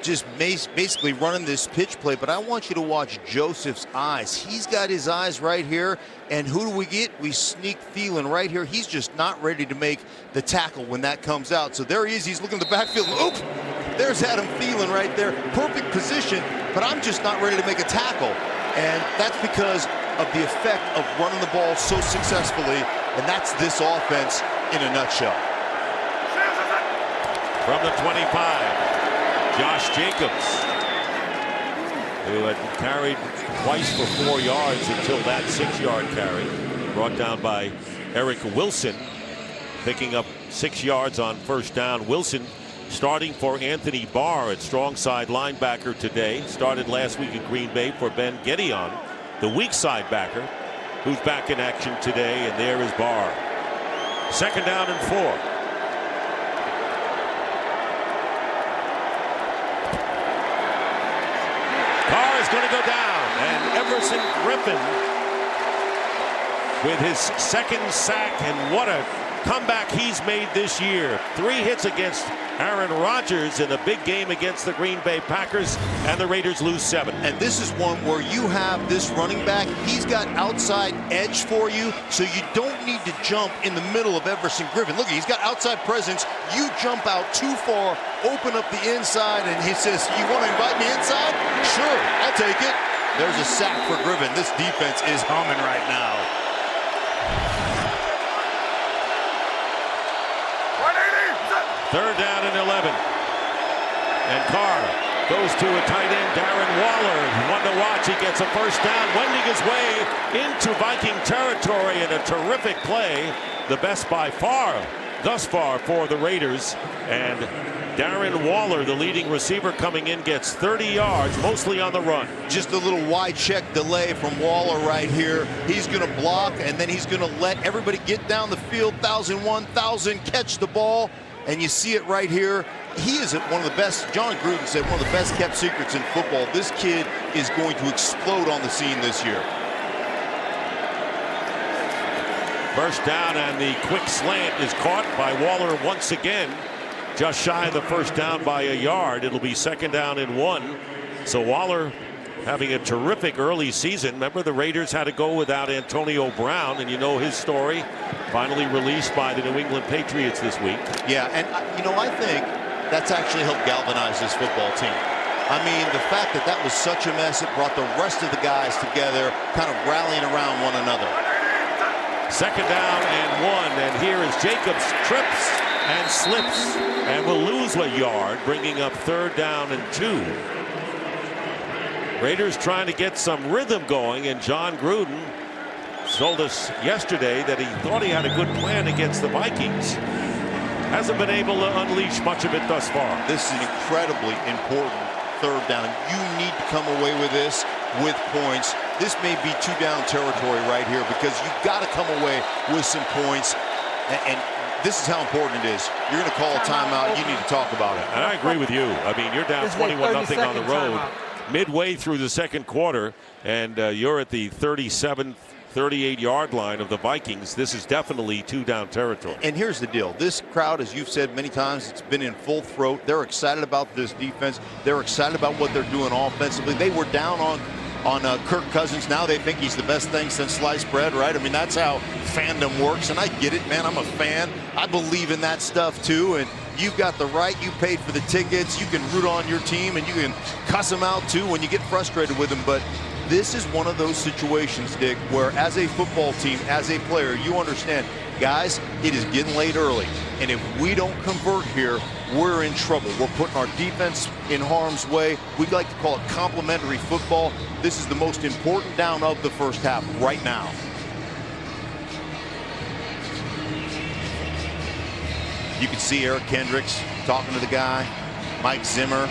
just basically running this pitch play, but I want you to watch Joseph's eyes. He's got his eyes right here, and who do we get? We sneak Thielen right here. He's just not ready to make the tackle when that comes out. So there he is. He's looking at the backfield. Oop! There's Adam Thielen right there. Perfect position, but I'm just not ready to make a tackle. And that's because of the effect of running the ball so successfully, and that's this offense in a nutshell. From the 25, Josh Jacobs, who had carried twice for 4 yards until that 6-yard carry, brought down by Eric Wilson, picking up 6 yards on first down. Wilson starting for Anthony Barr at strong side linebacker today. Started last week in Green Bay for Ben Gedeon, the weak side backer, who's back in action today, and there is Barr. 2nd down and 4. Carr is going to go down, and Everson Griffin with his 2nd sack, and what a comeback he's made this year. 3 hits against Aaron Rodgers in a big game against the Green Bay Packers, and the Raiders lose 7. And this is one where you have this running back. He's got outside edge for you, so you don't need to jump in the middle of Everson Griffin. Look, he's got outside presence. You jump out too far, open up the inside, and he says, you want to invite me inside? Sure, I'll take it. There's a sack for Griffin. This defense is humming right now. Third down and 11. And Carr goes to a tight end, Darren Waller. One to watch. He gets a first down, wending his way into Viking territory, and a terrific play. The best by far thus far for the Raiders. And Darren Waller, the leading receiver coming in, gets 30 yards, mostly on the run. Just a little wide check delay from Waller right here. He's going to block, and then he's going to let everybody get down the field. 1,000, catch the ball. And you see it right here. He is one of the best, John Gruden said, one of the best kept secrets in football. This kid is going to explode on the scene this year. First down, and the quick slant is caught by Waller once again. Just shy of the first down by a yard. It'll be 2nd down and 1. So Waller having a terrific early season. Remember, the Raiders had to go without Antonio Brown, and you know his story. Finally released by the New England Patriots this week. Yeah, and I think that's actually helped galvanize this football team. I mean, the fact that that was such a mess, it brought the rest of the guys together, kind of rallying around one another. 2nd down and 1, and here is Jacobs, trips and slips and will lose a yard, bringing up 3rd down and 2. Raiders trying to get some rhythm going, and John Gruden told us yesterday that he thought he had a good plan against the Vikings. Hasn't been able to unleash much of it thus far. This is an incredibly important 3rd down. You need to come away with this with points. This may be 2-down territory right here, because you've got to come away with some points. And this is how important it is. You're going to call a timeout. You need to talk about it. And I agree with you. I mean, you're down 21-0 on the road midway through the 2nd quarter, and you're at the 37, 38-yard line of the Vikings. This is definitely 2-down territory. And here's the deal. This crowd, as you've said many times, it's been in full throat. They're excited about this defense. They're excited about what they're doing offensively. They were down on Kirk Cousins. Now they think he's the best thing since sliced bread, right? I mean, that's how fandom works, and I get it, man. I'm a fan. I believe in that stuff, too, and you've got the right. You paid for the tickets. You can root on your team, and you can cuss them out, too, when you get frustrated with them. But this is one of those situations, Dick, where as a football team, as a player, you understand, guys, it is getting late early. And if we don't convert here, we're in trouble. We're putting our defense in harm's way. We like to call it complementary football. This is the most important down of the first half right now. You can see Eric Kendricks talking to the guy, Mike Zimmer.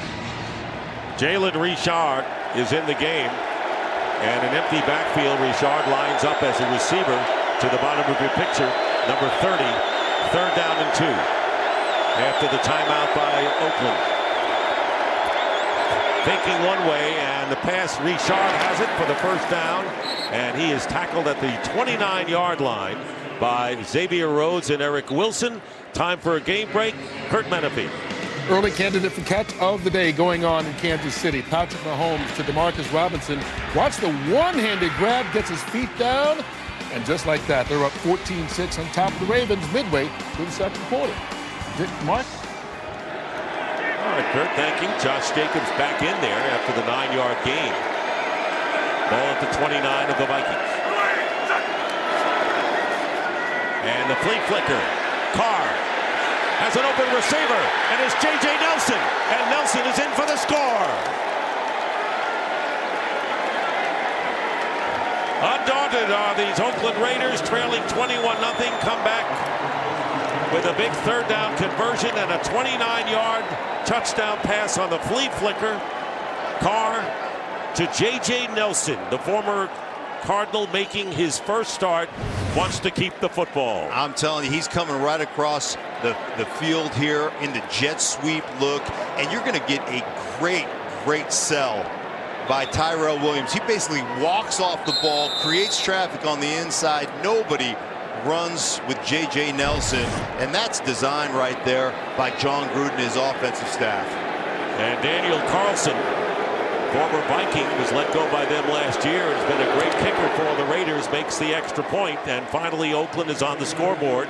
Jalen Richard is in the game. And an empty backfield. Richard lines up as a receiver to the bottom of your picture. Number 30, 3rd down and 2. After the timeout by Oakland. Thinking one way, and the pass, Richard has it for the first down. And he is tackled at the 29-yard line by Xavier Rhodes and Eric Wilson. Time for a game break. Kurt Menefee. Early candidate for catch of the day going on in Kansas City. Patrick Mahomes to DeMarcus Robinson. Watch the one-handed grab, gets his feet down, and just like that, they're up 14-6 on top of the Ravens midway through the 2nd quarter. Dick, Mark? All right, Kurt, thank you. Josh Jacobs back in there after the 9-yard gain. Ball at the 29 of the Vikings. And the flea flicker. Carr has an open receiver, and it's J.J. Nelson. And Nelson is in for the score. Undaunted are these Oakland Raiders, trailing 21-0, come back with a big third down conversion and a 29-yard touchdown pass on the flea flicker. Carr to J.J. Nelson, the former Cardinal making his first start, wants to keep the football. I'm telling you, he's coming right across the field here in the jet sweep look, and you're going to get a great sell by Tyrell Williams. He basically walks off the ball, creates traffic on the inside. Nobody runs with J.J. Nelson, and that's design right there by John Gruden and his offensive staff. And Daniel Carlson, former Viking, was let go by them last year. Has been a great kicker for the Raiders, makes the extra point, and finally Oakland is on the scoreboard.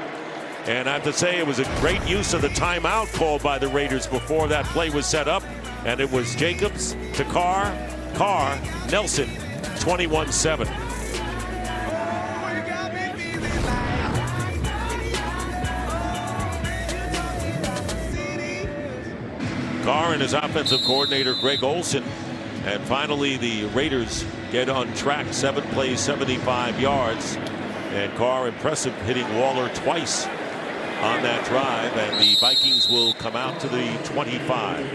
And I have to say, it was a great use of the timeout called by the Raiders before that play was set up, and it was Jacobs to Carr, Nelson, 21-7. Carr and his offensive coordinator Greg Olson. And finally the Raiders get on track. 7 plays, 75 yards. And Carr impressive, hitting Waller twice on that drive. And the Vikings will come out to the 25.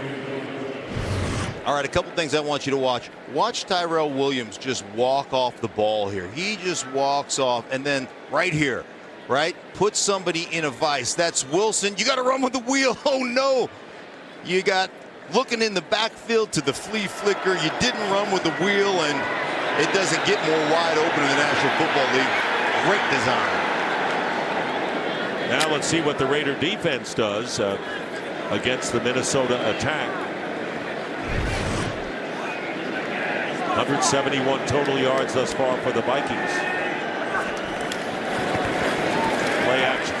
All right, a couple things I want you to watch. Watch Tyrell Williams just walk off the ball here. He just walks off, and then right here, right, put somebody in a vice. That's Wilson. You got to run with the wheel. Oh, no. You got looking in the backfield to the flea flicker. You didn't run with the wheel, and it doesn't get more wide open in the National Football League. Great design. Now let's see what the Raider defense does against the Minnesota attack. 171 total yards thus far for the Vikings. Play action.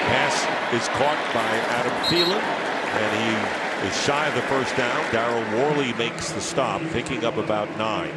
Pass is caught by Adam Thielen, and he is shy of the first down. Darryl Worley makes the stop, picking up about 9.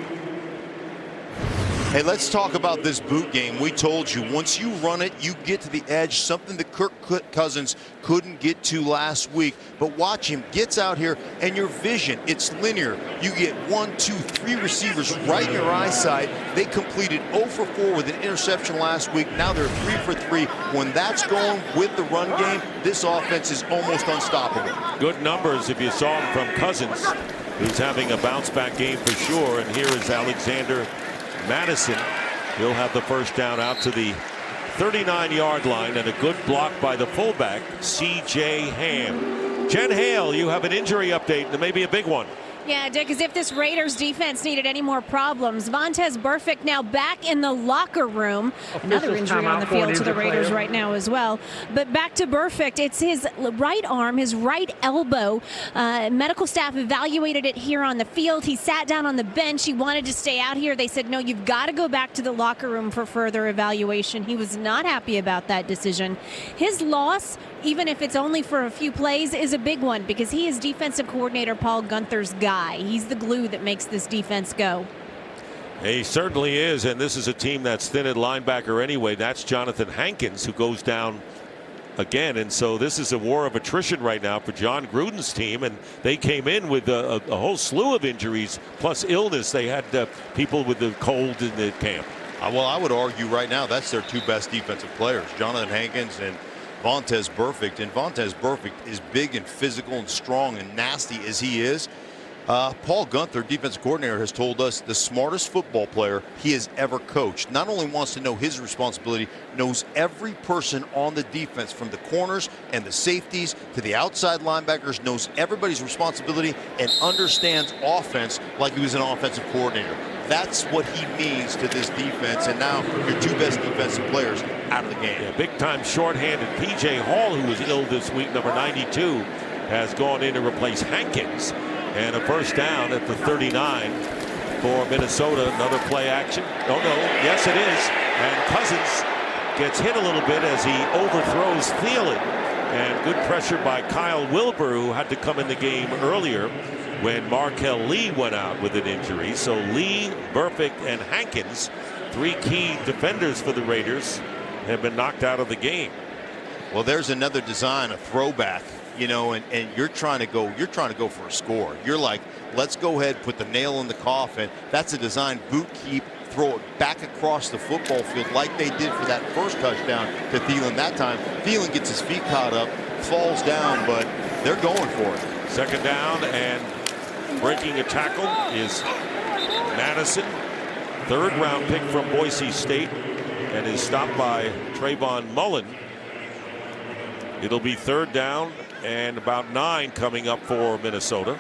Hey, let's talk about this boot game. We told you, once you run it, you get to the edge, something that Kirk Cousins couldn't get to last week. But watch him, gets out here, and your vision, it's linear. You get 1, 2, 3 receivers right in your eyesight. They completed 0 for 4 with an interception last week. Now they're 3 for 3. When that's going with the run game, this offense is almost unstoppable. Good numbers if you saw him from Cousins, who's having a bounce-back game for sure. And here is Alexander Madison. He'll have the first down out to the 39-yard line, and a good block by the fullback, C.J. Ham. Jen Hale, you have an injury update, and maybe a big one. Yeah, Dick, as if this Raiders defense needed any more problems. Vontaze Burfict now back in the locker room. Another injury on the field to the Raiders right now as well. But back to Burfict, it's his right arm, his right elbow. Medical staff evaluated it here on the field. He sat down on the bench. He wanted to stay out here. They said, no, you've got to go back to the locker room for further evaluation. He was not happy about that decision. His loss, even if it's only for a few plays, is a big one because he is defensive coordinator Paul Guenther's guy. He's the glue that makes this defense go. He certainly is, and this is a team that's thin at linebacker anyway. That's Jonathan Hankins, who goes down again, and so this is a war of attrition right now for John Gruden's team, and they came in with a whole slew of injuries plus illness. They had people with the cold in the camp. Well, I would argue right now that's their 2 best defensive players, Jonathan Hankins and Vontaze Burfict. And Vontaze Burfict is big and physical and strong and nasty as he is. Paul Guenther, defensive coordinator, has told us the smartest football player he has ever coached. Not only wants to know his responsibility, knows every person on the defense, from the corners and the safeties to the outside linebackers, knows everybody's responsibility and understands offense like he was an offensive coordinator. That's what he means to this defense, and now your 2 best defensive players out of the game. Yeah, big-time shorthanded P.J. Hall, who was ill this week, number 92, has gone in to replace Hankins. And a first down at the 39 for Minnesota. Another play action. Oh, no. Yes, it is. And Cousins gets hit a little bit as he overthrows Thielen. And good pressure by Kyle Wilbur, who had to come in the game earlier. when Markel Lee went out with an injury. So Lee, Burfict, and Hankins, 3 key defenders for the Raiders, have been knocked out of the game. Well, there's another design, a throwback, you know, and you're trying to go for a score. You're like, let's go ahead, put the nail in the coffin. That's a design, boot keep, throw it back across the football field like they did for that first touchdown to Thielen that time. Thielen gets his feet caught up, falls down, but they're going for it. Second down, and breaking a tackle is Madison, 3rd round pick from Boise State, and is stopped by Trayvon Mullen. It'll be 3rd down and about 9 coming up for Minnesota.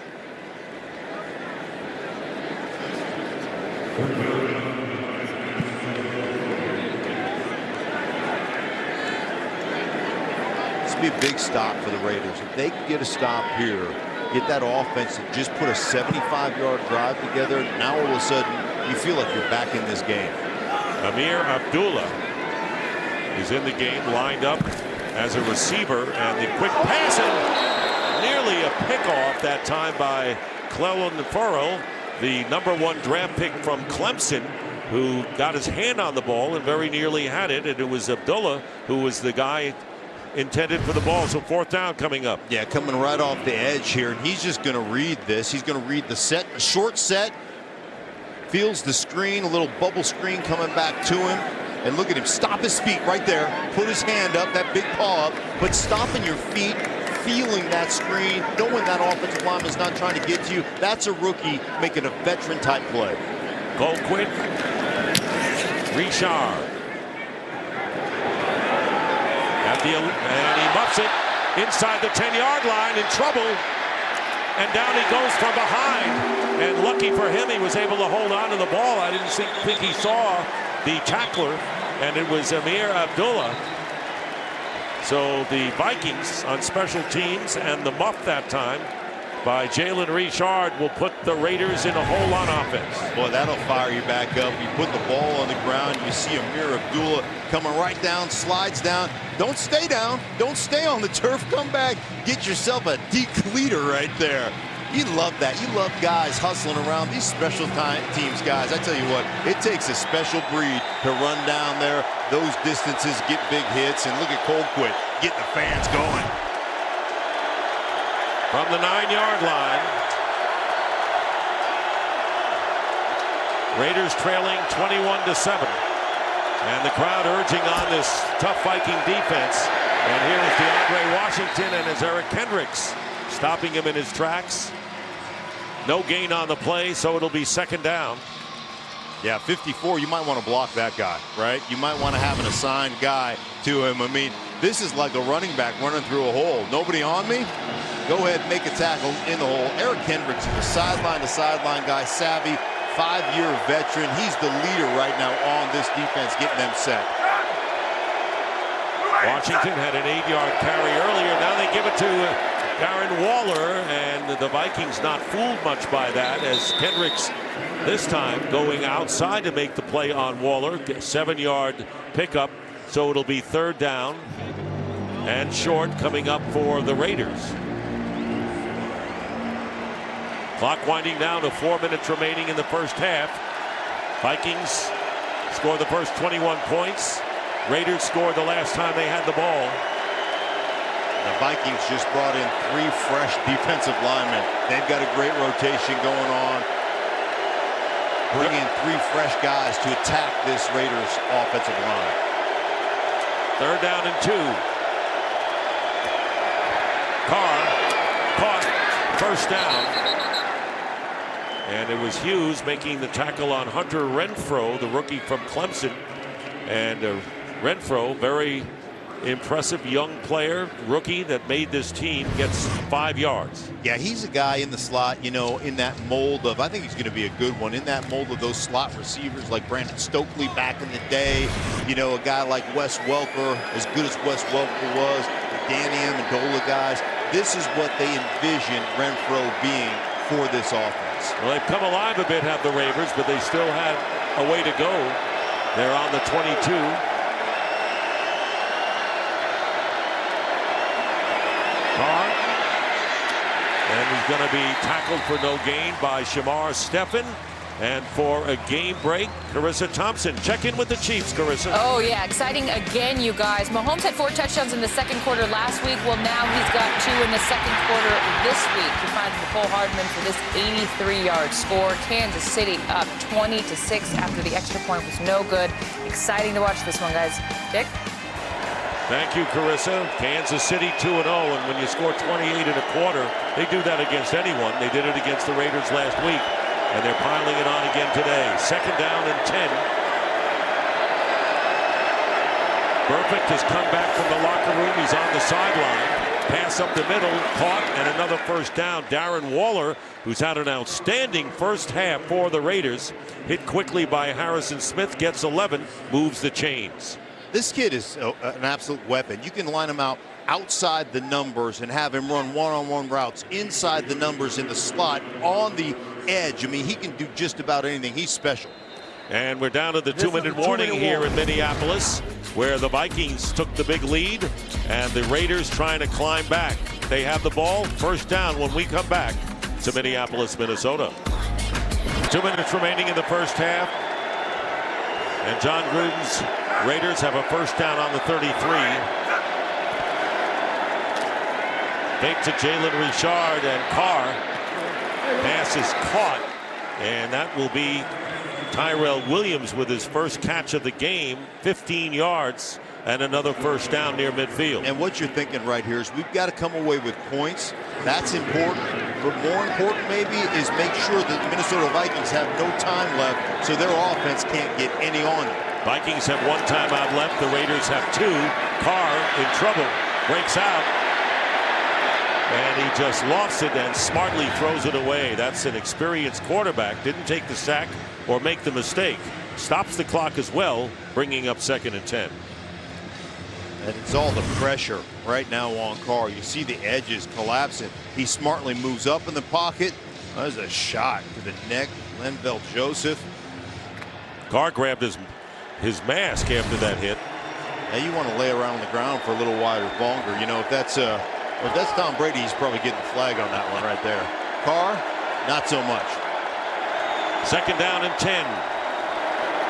This would be a big stop for the Raiders. If they can get a stop here, get that offense and just put a 75-yard drive together, now all of a sudden you feel like you're back in this game. Amir Abdullah is in the game, lined up as a receiver, and the quick pass, and nearly a pickoff that time by Clellan Ferrell, the #1 draft pick from Clemson, who got his hand on the ball and very nearly had it, and it was Abdullah who was the guy intended for the ball. So 4th down coming up. Yeah, coming right off the edge here, and he's just going to read this. He's going to read the set, a short set, feels the screen, a little bubble screen coming back to him. And look at him, stop his feet right there, put his hand up, that big paw up, but stopping your feet, feeling that screen, knowing that offensive lineman's not trying to get to you. That's a rookie making a veteran type play. Colquitt, Richard. And he muffs it inside the 10-yard line, in trouble. And down he goes from behind. And lucky for him, he was able to hold on to the ball. I didn't think he saw the tackler, and it was Amir Abdullah. So the Vikings on special teams, and the muff that time by Jalen Richard will put the Raiders in a hole on offense. Boy, that'll fire you back up. You put the ball on the ground, you see Amir Abdullah coming right down, slides down. Don't stay down. Don't stay on the turf. Come back. Get yourself a decleater right there. You love that. You love guys hustling around, these special teams guys. I tell you what, it takes a special breed to run down there. Those distances, get big hits, and look at Colquitt getting the fans going. From the 9-yard line, Raiders trailing 21-7. And the crowd urging on this tough Viking defense. And here is DeAndre Washington, and it's Eric Kendricks stopping him in his tracks. No gain on the play, so it'll be 2nd down. Yeah, 54, you might want to block that guy, right? You might want to have an assigned guy to him. I mean, this is like a running back running through a hole. Nobody on me? Go ahead and make a tackle in the hole. Eric Kendricks is a sideline-to-sideline guy, savvy, 5-year veteran. He's the leader right now on this defense, getting them set. Washington had an 8-yard carry earlier. Now they give it to Darren Waller, and the Vikings not fooled much by that, as Kendricks this time going outside to make the play on Waller. 7-yard pickup, so it'll be 3rd down and short coming up for the Raiders. Clock winding down to 4 minutes remaining in the first half. Vikings score the first 21 points. Raiders scored the last time they had the ball. The Vikings just brought in 3 fresh defensive linemen. They've got a great rotation going on. Bring in 3 fresh guys to attack this Raiders offensive line. 3rd down and 2. Carr caught, 1st down. And it was Hughes making the tackle on Hunter Renfrow, the rookie from Clemson. And Renfrow, very impressive young player, rookie that made this team, gets 5 yards. Yeah, he's a guy in the slot, you know, in that mold of, I think he's going to be a good one, in that mold of those slot receivers like Brandon Stokely back in the day. You know, a guy like Wes Welker, as good as Wes Welker was, the Danny Amendola guys. This is what they envision Renfrow being for this offense. Well, they've come alive a bit, have the Ravens, but they still have a way to go. They're on the 22. Carr. And he's going to be tackled for no gain by Shamar Stephen. And for a game break, Carissa Thompson. Check in with the Chiefs, Carissa. Oh, yeah, exciting again, you guys. Mahomes had 4 touchdowns in the second quarter last week. Well, now he's got 2 in the second quarter this week. He finds Nicole Hardman for this 83-yard score. Kansas City up 20-6 after the extra point was no good. Exciting to watch this one, guys. Dick? Thank you, Carissa. Kansas City 2-0, and when you score 28 in a quarter, they do that against anyone. They did it against the Raiders last week. And they're piling it on again today. Second down and 10. Burfict has come back from the locker room. He's on the sideline. Pass up the middle, caught, and another first down. Darren Waller, who's had an outstanding first half for the Raiders, hit quickly by Harrison Smith, gets 11, moves the chains. This kid is an absolute weapon. You can line him out outside the numbers and have him run one-on-one routes inside the numbers in the slot on the edge. I mean, he can do just about anything. He's special. And we're down to the 2-minute warning here in Minneapolis, where the Vikings took the big lead and the Raiders trying to climb back. They have the ball. First down when we come back to Minneapolis, Minnesota. 2 minutes remaining in the first half. And John Gruden's Raiders have a first down on the 33. Fake to Jalen Richard, and Carr. Pass is caught, and that will be Tyrell Williams with his first catch of the game, 15 yards, and another first down near midfield. And what you're thinking right here is we've got to come away with points. That's important. But more important maybe is make sure that the Minnesota Vikings have no time left so their offense can't get any on them. Vikings have 1 timeout left. The Raiders have 2. Carr in trouble. Breaks out. And he just lost it and smartly throws it away. That's an experienced quarterback. Didn't take the sack or make the mistake. Stops the clock as well, bringing up 2nd and 10. And it's all the pressure right now on Carr. You see the edges collapsing. He smartly moves up in the pocket. There's a shot to the neck. Lenville Joseph. Carr grabbed his mask after that hit. Now you want to lay around on the ground for a little while longer. You know, if that's Tom Brady, he's probably getting the flag on that one right there. Carr, not so much. 2nd down and 10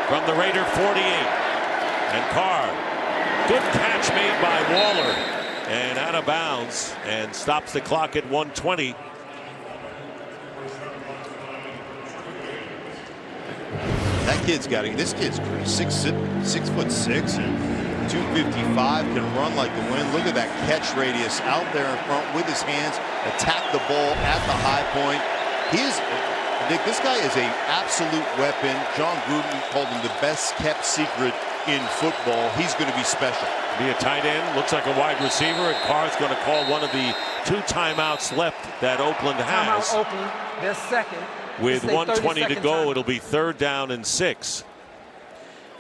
from the Raider 48. And Carr, good catch made by Waller, and out of bounds, and stops the clock at 1:20. That kid's got it. This kid's 6'6" and 255, can run like the wind. Look at that catch radius out there in front with his hands, attack the ball at the high point. Dick, this guy is an absolute weapon. John Gruden called him the best kept secret in football. He's going to be special. Be a tight end, looks like a wide receiver, and Carr's going to call one of the 2 timeouts left that Oakland has. Timeout Oakland, their second. With 1:20 to go, time. it'll be 3rd down and 6.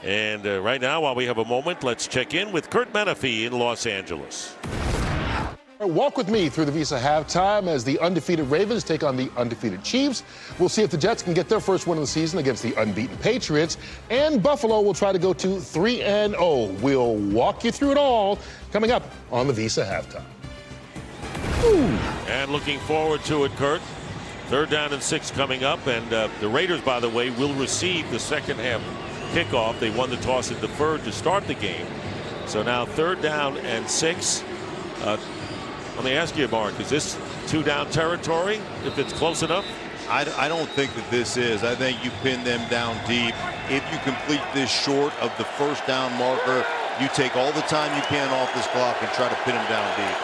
And right now, while we have a moment, let's check in with Kurt Menefee in Los Angeles. Walk with me through the Visa halftime as the undefeated Ravens take on the undefeated Chiefs. We'll see if the Jets can get their first win of the season against the unbeaten Patriots. And Buffalo will try to go to 3-0. We'll walk you through it all coming up on the Visa halftime. And looking forward to it, Kurt. 3rd down and 6 coming up. And the Raiders, by the way, will receive the second half kickoff. They won the toss and deferred to start the game. So now 3rd down and 6. Let me ask you, Mark, is this 2-down territory if it's close enough? I don't think that this is. I think you pin them down deep. If you complete this short of the first down marker, you take all the time you can off this clock and try to pin them down deep.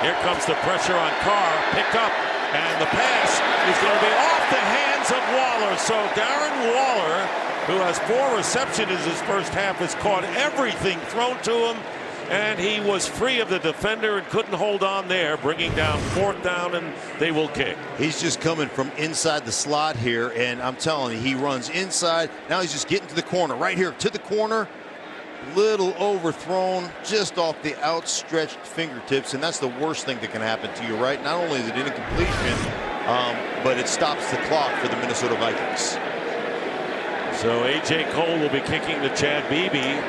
Here comes the pressure on Carr, picked up, and the pass is going to be off the hands of Waller. So Darren Waller, who has 4 receptions in his first half, has caught everything thrown to him, and he was free of the defender and couldn't hold on there, bringing down 4th down, and they will kick. He's just coming from inside the slot here, and I'm telling you, he runs inside. Now he's just getting to the corner, right here to the corner. Little overthrown, just off the outstretched fingertips, and that's the worst thing that can happen to you, right? Not only is it incompletion, but it stops the clock for the Minnesota Vikings. So A.J. Cole will be kicking to Chad Beebe.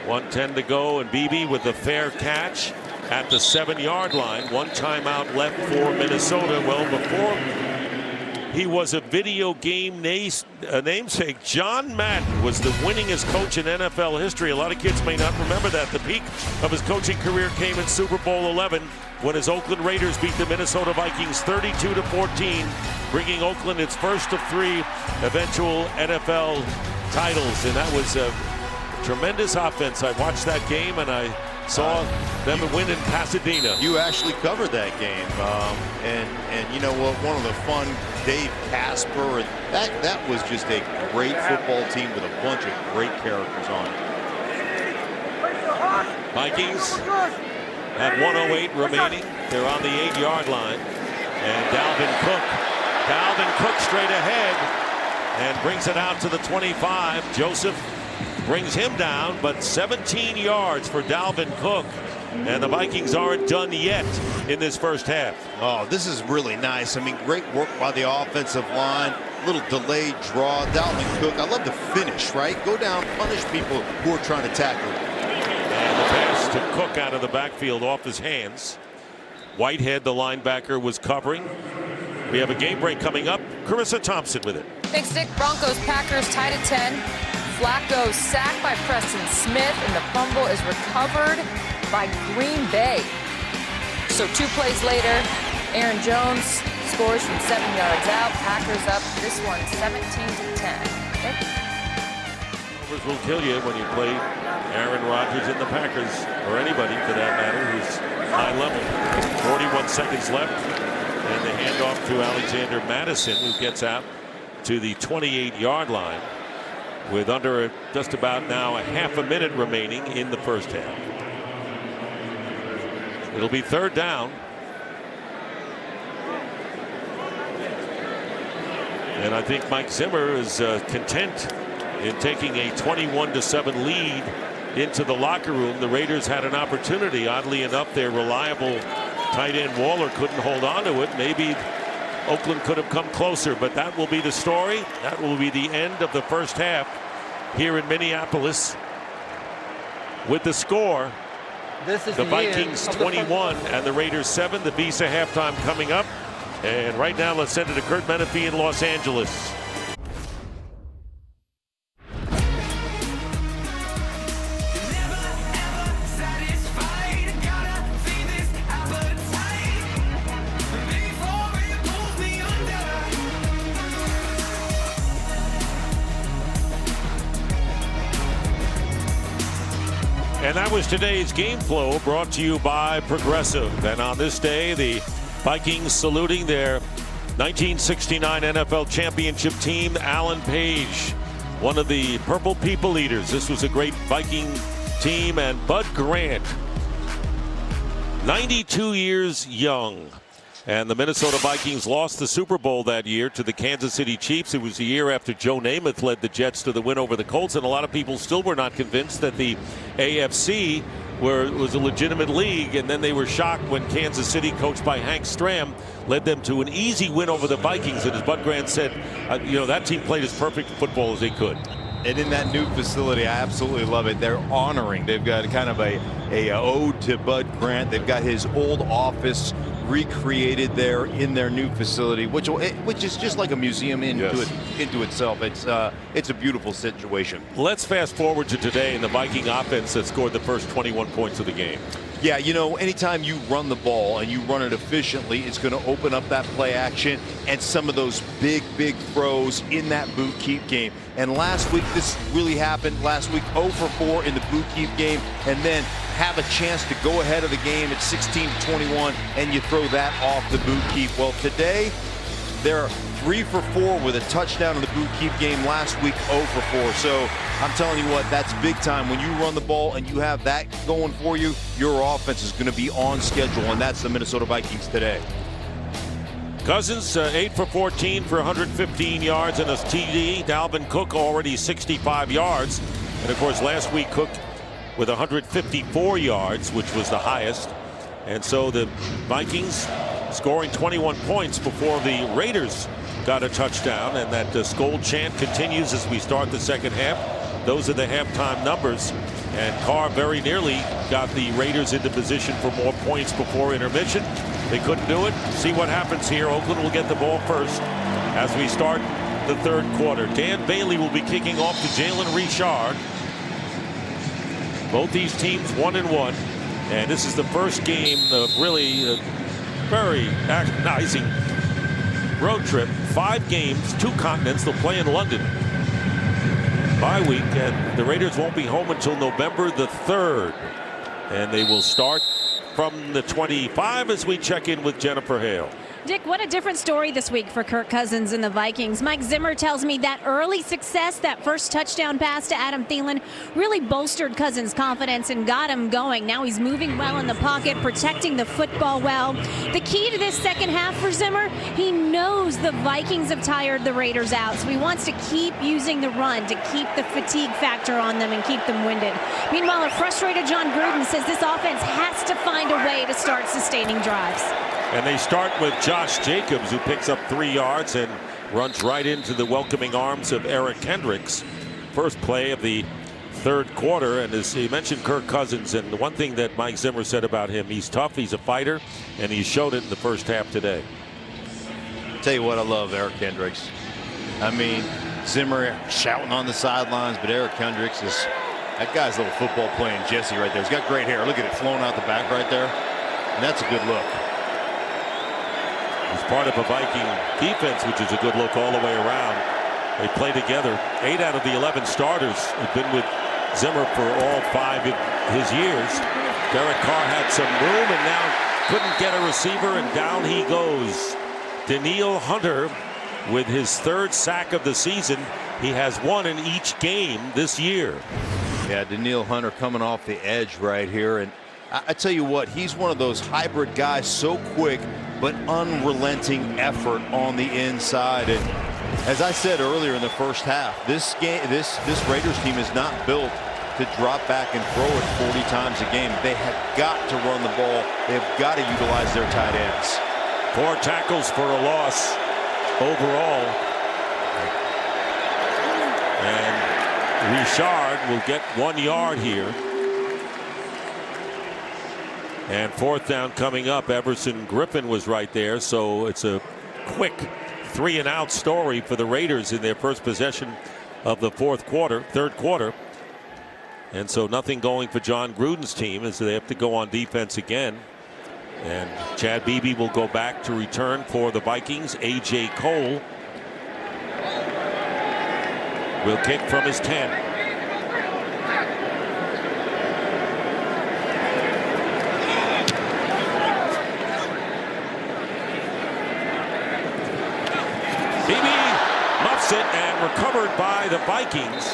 1:10 to go, and Beebe with a fair catch at the 7-yard line. 1 timeout left for Minnesota. Well, before he was a video game namesake, John Madden was the winningest coach in NFL history. A lot of kids may not remember that. The peak of his coaching career came in Super Bowl 11 when his Oakland Raiders beat the Minnesota Vikings 32-14, bringing Oakland its first of 3 eventual NFL titles. And that was a tremendous offense. I watched that game and I saw them win in Pasadena. You actually covered that game, and you know what? One of the fun, Dave Casper, that was just a great football team with a bunch of great characters on it. Vikings have 1:08 remaining. They're on the 8-yard line, and Dalvin Cook straight ahead and brings it out to the 25. Joseph brings him down, but 17 yards for Dalvin Cook. And the Vikings aren't done yet in this first half. Oh, this is really nice. I mean, great work by the offensive line. Little delayed draw. Dalvin Cook, I love the finish, right? Go down, punish people who are trying to tackle him. And the pass to Cook out of the backfield off his hands. Whitehead, the linebacker, was covering. We have a game break coming up. Carissa Thompson with it. Thanks, Dick. Broncos Packers tied at 10. Flacco sacked by Preston Smith, and the fumble is recovered by Green Bay. So 2 plays later, Aaron Jones scores from 7 yards out. Packers up this one 17-10. Numbers will kill you when you play Aaron Rodgers in the Packers, or anybody for that matter, who's high level. 41 seconds left, and the handoff to Alexander Madison, who gets out to the 28-yard line with under just about now a half a minute remaining in the first half. It'll be 3rd down. And I think Mike Zimmer is content in taking a 21-7 lead into the locker room. The Raiders had an opportunity. Oddly enough, their reliable tight end Waller couldn't hold on to it. Maybe Oakland could have come closer, but that will be the story. That will be the end of the first half here in Minneapolis. With the score, the Vikings 21 and the Raiders 7. The Visa halftime coming up. And right now, let's send it to Kurt Menefee in Los Angeles. And that was today's game flow, brought to you by Progressive. And on this day, the Vikings saluting their 1969 NFL championship team, Alan Page, one of the Purple People Eaters. This was a great Viking team. And Bud Grant, 92 years young. And the Minnesota Vikings lost the Super Bowl that year to the Kansas City Chiefs. It was the year after Joe Namath led the Jets to the win over the Colts, and a lot of people still were not convinced that the AFC was a legitimate league. And then they were shocked when Kansas City, coached by Hank Stram, led them to an easy win over the Vikings. And as Bud Grant said, that team played as perfect football as they could. And in that new facility, I absolutely love it. They're honoring. They've got kind of a ode to Bud Grant. They've got his old office recreated there in their new facility, which is just like a museum into itself. It's a beautiful situation. Let's fast forward to today and the Viking offense that scored the first 21 points of the game. Yeah, anytime you run the ball and you run it efficiently, it's going to open up that play action and some of those big throws in that boot keep game. And last week, this really happened. Last week, 0 for 4 in the boot keep game, and then have a chance to go ahead of the game at 16-21, and you throw that off the boot keep. Well, today, they're 3 for 4 with a touchdown in the boot keep game. Last week, 0 for 4. So I'm telling you what, that's big time. When you run the ball and you have that going for you, your offense is going to be on schedule, and that's the Minnesota Vikings today. Cousins, 8 for 14 for 115 yards and a TD. Dalvin Cook already 65 yards. And, of course, last week Cook with 154 yards, which was the highest. And so the Vikings scoring 21 points before the Raiders got a touchdown, and that Skol chant continues as we start the second half. Those are the halftime numbers, and Carr very nearly got the Raiders into position for more points before intermission. They couldn't do it. See what happens here. Oakland will get the ball first as we start the third quarter. Dan Bailey will be kicking off to Jalen Richard. Both these teams 1-1, and this is the first game of really very agonizing road trip. 5 games, 2 continents. They'll play in London. Bye week, and the Raiders won't be home until November the 3rd. And they will start from the 25 as we check in with Jennifer Hale. Dick, what a different story this week for Kirk Cousins and the Vikings. Mike Zimmer tells me that early success, that first touchdown pass to Adam Thielen, really bolstered Cousins' confidence and got him going. Now he's moving well in the pocket, protecting the football well. The key to this second half for Zimmer, he knows the Vikings have tired the Raiders out, so he wants to keep using the run to keep the fatigue factor on them and keep them winded. Meanwhile, a frustrated John Gruden says this offense has to find a way to start sustaining drives. And they start with Josh Jacobs, who picks up 3 yards and runs right into the welcoming arms of Eric Kendricks. First play of the third quarter. And as he mentioned, Kirk Cousins, and the one thing that Mike Zimmer said about him, he's tough, he's a fighter, and he showed it in the first half today. I'll tell you what, I love Eric Kendricks. I mean, Zimmer shouting on the sidelines, but Eric Kendricks is, that guy's a little football playing Jesse right there. He's got great hair. Look at it flowing out the back right there. And that's a good look. He's part of a Viking defense, which is a good look all the way around. They play together. 8 out of the 11 starters have been with Zimmer for all 5 of his years. Derek Carr had some room and now couldn't get a receiver, and down he goes. Danielle Hunter with his 3rd sack of the season. He has 1 in each game this year. Yeah, Danielle Hunter coming off the edge right here. And I tell you what, he's one of those hybrid guys, so quick but unrelenting effort on the inside. And as I said earlier in the first half, this Raiders team is not built to drop back and throw it 40 times a game. They have got to run the ball. They've got to utilize their tight ends. 4 tackles for a loss overall. And Richard will get 1 yard here. And 4th down coming up. Everson Griffin was right there, so it's a quick 3-and-out story for the Raiders in their first possession of the third quarter. And so nothing going for John Gruden's team as they have to go on defense again. And Chad Beebe will go back to return for the Vikings. A.J. Cole will kick from his 10. It and recovered by the Vikings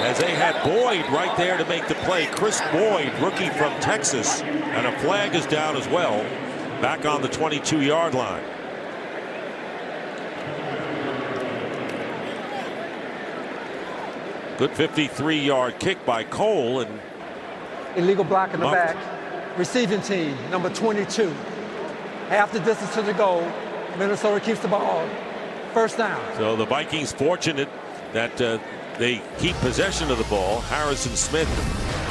as they had Boyd right there to make the play. Chris Boyd, rookie from Texas, and a flag is down as well, back on the 22-yard line. Good 53-yard kick by Cole, and illegal block in the back. Receiving team number 22, half the distance to the goal. Minnesota keeps the ball. First down. So the Vikings fortunate that they keep possession of the ball. Harrison Smith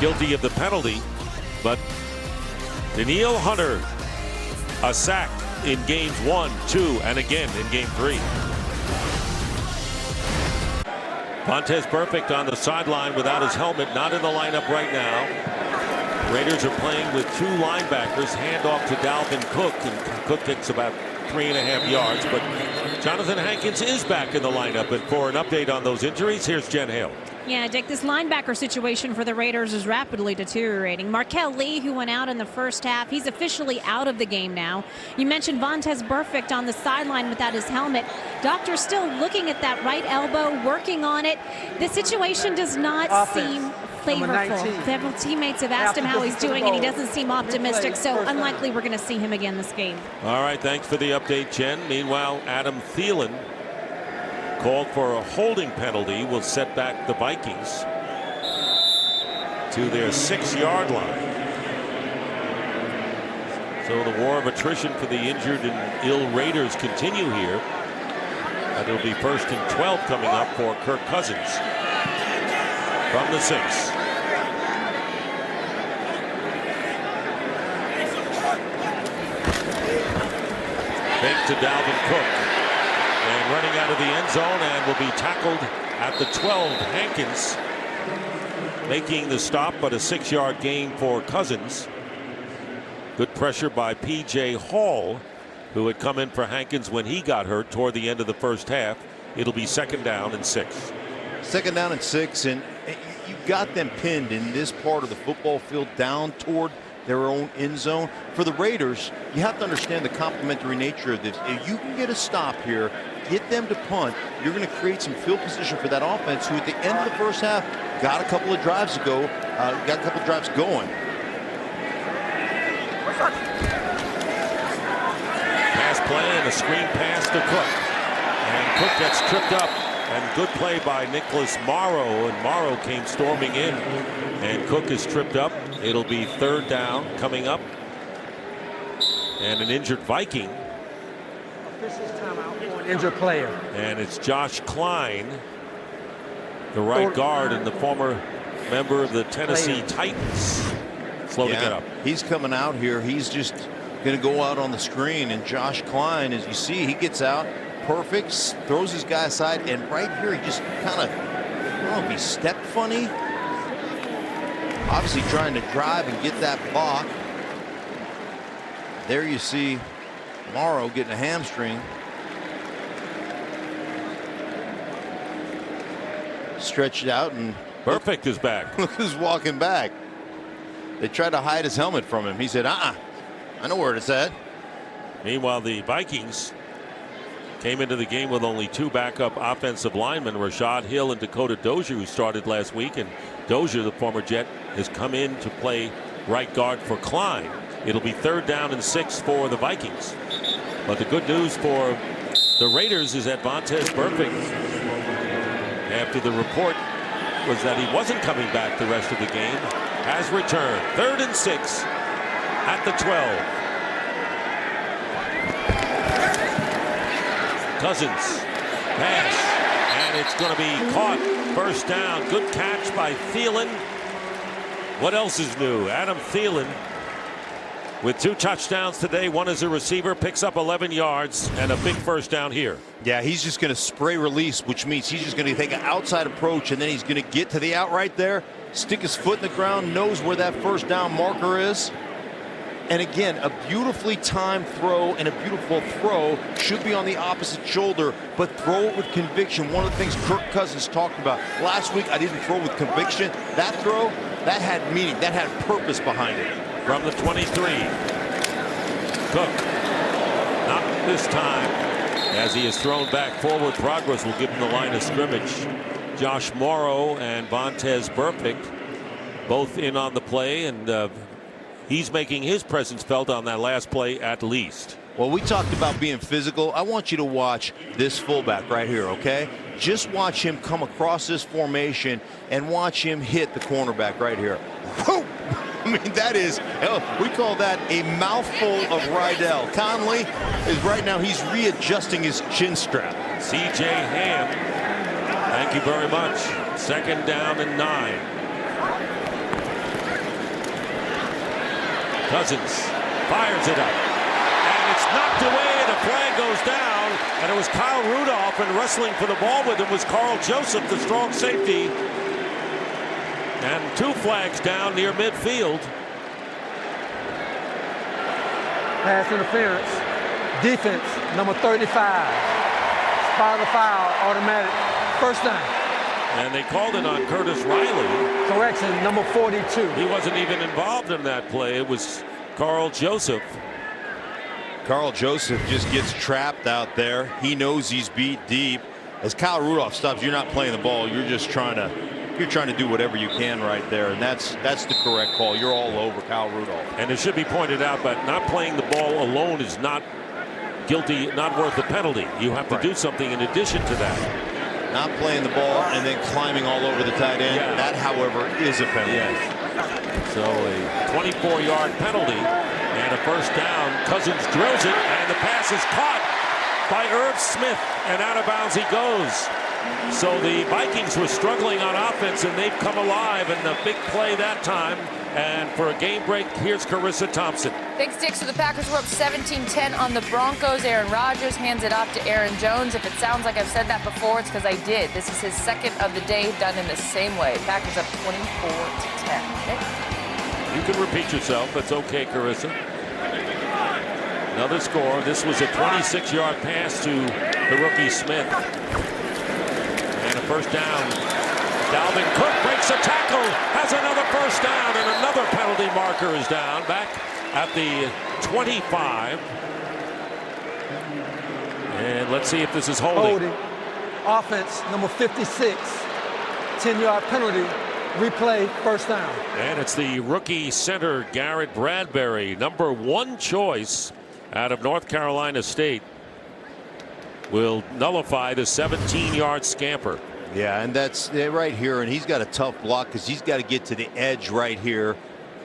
guilty of the penalty, but Danielle Hunter a sack in games 1, 2, and again in game 3. Vontaze Burfict on the sideline without his helmet, not in the lineup right now. Raiders are playing with 2 linebackers. Handoff to Dalvin Cook, and Cook kicks about 3.5 yards, but Jonathan Hankins is back in the lineup. And for an update on those injuries, here's Jen Hale. Yeah, Dick, this linebacker situation for the Raiders is rapidly deteriorating. Markel Lee, who went out in the first half, he's officially out of the game now. You mentioned Vontaze Burfict on the sideline without his helmet. Doctor's still looking at that right elbow, working on it. The situation does not seem flavorful. Several teammates have asked him how he's doing, and he doesn't seem optimistic, so unlikely we're going to see him again this game. All right, thanks for the update, Jen. Meanwhile, Adam Thielen called for a holding penalty will set back the Vikings to their 6-yard line. So the war of attrition for the injured and ill Raiders continue here. And it'll be 1st and 12 coming up for Kirk Cousins from the 6. Fake to Dalvin Cook. And running out of the end zone and will be tackled at the 12. Hankins making the stop, but a 6-yard gain for Cousins. Good pressure by P.J. Hall, who had come in for Hankins when he got hurt toward the end of the first half. It'll be 2nd down and 6. 2nd down and 6, and you got them pinned in this part of the football field down toward their own end zone. For the Raiders, you have to understand the complementary nature of this. If you can get a stop here, get them to punt, you're going to create some field position for that offense, who at the end of the first half got a couple of drives going. Pass play and a screen pass to Cook. And Cook gets tripped up. And good play by Nicholas Morrow. And Morrow came storming in. And Cook is tripped up. It'll be 3rd down coming up. And an injured Viking. Officials timeout for an injured player. And it's Josh Klein, the right guard and the former member of the Tennessee Titans. Slow to get up. He's coming out here. He's just going to go out on the screen. And Josh Klein, as you see, he gets out. Perfect, throws his guy aside, and right here he just kind of, I don't know if he stepped funny. Obviously trying to drive and get that block. There you see Morrow getting a hamstring. Stretched out, and Perfect is back. Look who's walking back. They tried to hide his helmet from him. He said, I know where it's at. Meanwhile, the Vikings came into the game with only 2 backup offensive linemen, Rashad Hill and Dakota Dozier, who started last week. And Dozier, the former Jet, has come in to play right guard for Klein. It'll be 3rd down and 6 for the Vikings. But the good news for the Raiders is that Vontaze Burfict, after the report was that he wasn't coming back the rest of the game, has returned. 3rd and 6 at the 12. Cousins pass, and it's going to be caught. 1st down. Good catch by Thielen. What else is new? Adam Thielen with 2 touchdowns today, 1 as a receiver, picks up 11 yards and a big 1st down here. Yeah, he's just going to spray release, which means he's just going to take an outside approach, and then he's going to get to the out right there, stick his foot in the ground, knows where that 1st down marker is. And again, a beautifully timed throw, and a beautiful throw should be on the opposite shoulder, but throw it with conviction. One of the things Kirk Cousins talked about last week, I didn't throw with conviction. That throw, that had meaning, that had purpose behind it. From the 23, Cook, not this time, as he is thrown back forward. Progress will give him the line of scrimmage. Josh Morrow and Vontaze Burfict both in on the play, and he's making his presence felt on that last play at least. Well, we talked about being physical. I want you to watch this fullback right here, okay? Just watch him come across this formation and watch him hit the cornerback right here. Whoa! I mean, that is, we call that a mouthful of Rydell. Conley is right now, he's readjusting his chin strap. C.J. Ham, thank you very much. 2nd down and 9. Cousins fires it up, and it's knocked away, and a flag goes down, and it was Kyle Rudolph, and wrestling for the ball with him was Carl Joseph, the strong safety. And 2 flags down near midfield. Pass interference. Defense, number 35. Spot the foul, automatic. 1st down. And they called it on Curtis Riley. Correction, number 42. He wasn't even involved in that play. It was Carl Joseph. Carl Joseph just gets trapped out there. He knows he's beat deep. As Kyle Rudolph stops, you're not playing the ball. You're just trying to do whatever you can right there, and that's the correct call. You're all over Kyle Rudolph. And it should be pointed out, but not playing the ball alone is not guilty, not worth the penalty. You have to do something in addition to that. Not playing the ball and then climbing all over the tight end. Yeah. That, however, is a penalty. Yes. So a 24-yard penalty and a first down. Cousins drills it, and the pass is caught by Irv Smith, and out of bounds he goes. So the Vikings were struggling on offense, and they've come alive in the big play that time. And for a game break, here's Carissa Thompson. Big sticks. So the Packers were up 17-10 on the Broncos. Aaron Rodgers hands it off to Aaron Jones. If it sounds like I've said that before, it's because I did. This is his second of the day done in the same way. Packers up 24-10. Okay? You can repeat yourself. That's okay, Carissa. Another score. This was a 26-yard pass to the rookie Smith. And a first down. Dalvin Cook breaks a tackle, has another first down, and another penalty marker is down back at the 25. And let's see if this is holding. Offense, number 56. 10-yard penalty. Replay, first down. And it's the rookie center, Garrett Bradbury, number 1 choice out of North Carolina State, will nullify the 17-yard scamper. Yeah, and that's right here, and he's got a tough block because he's got to get to the edge right here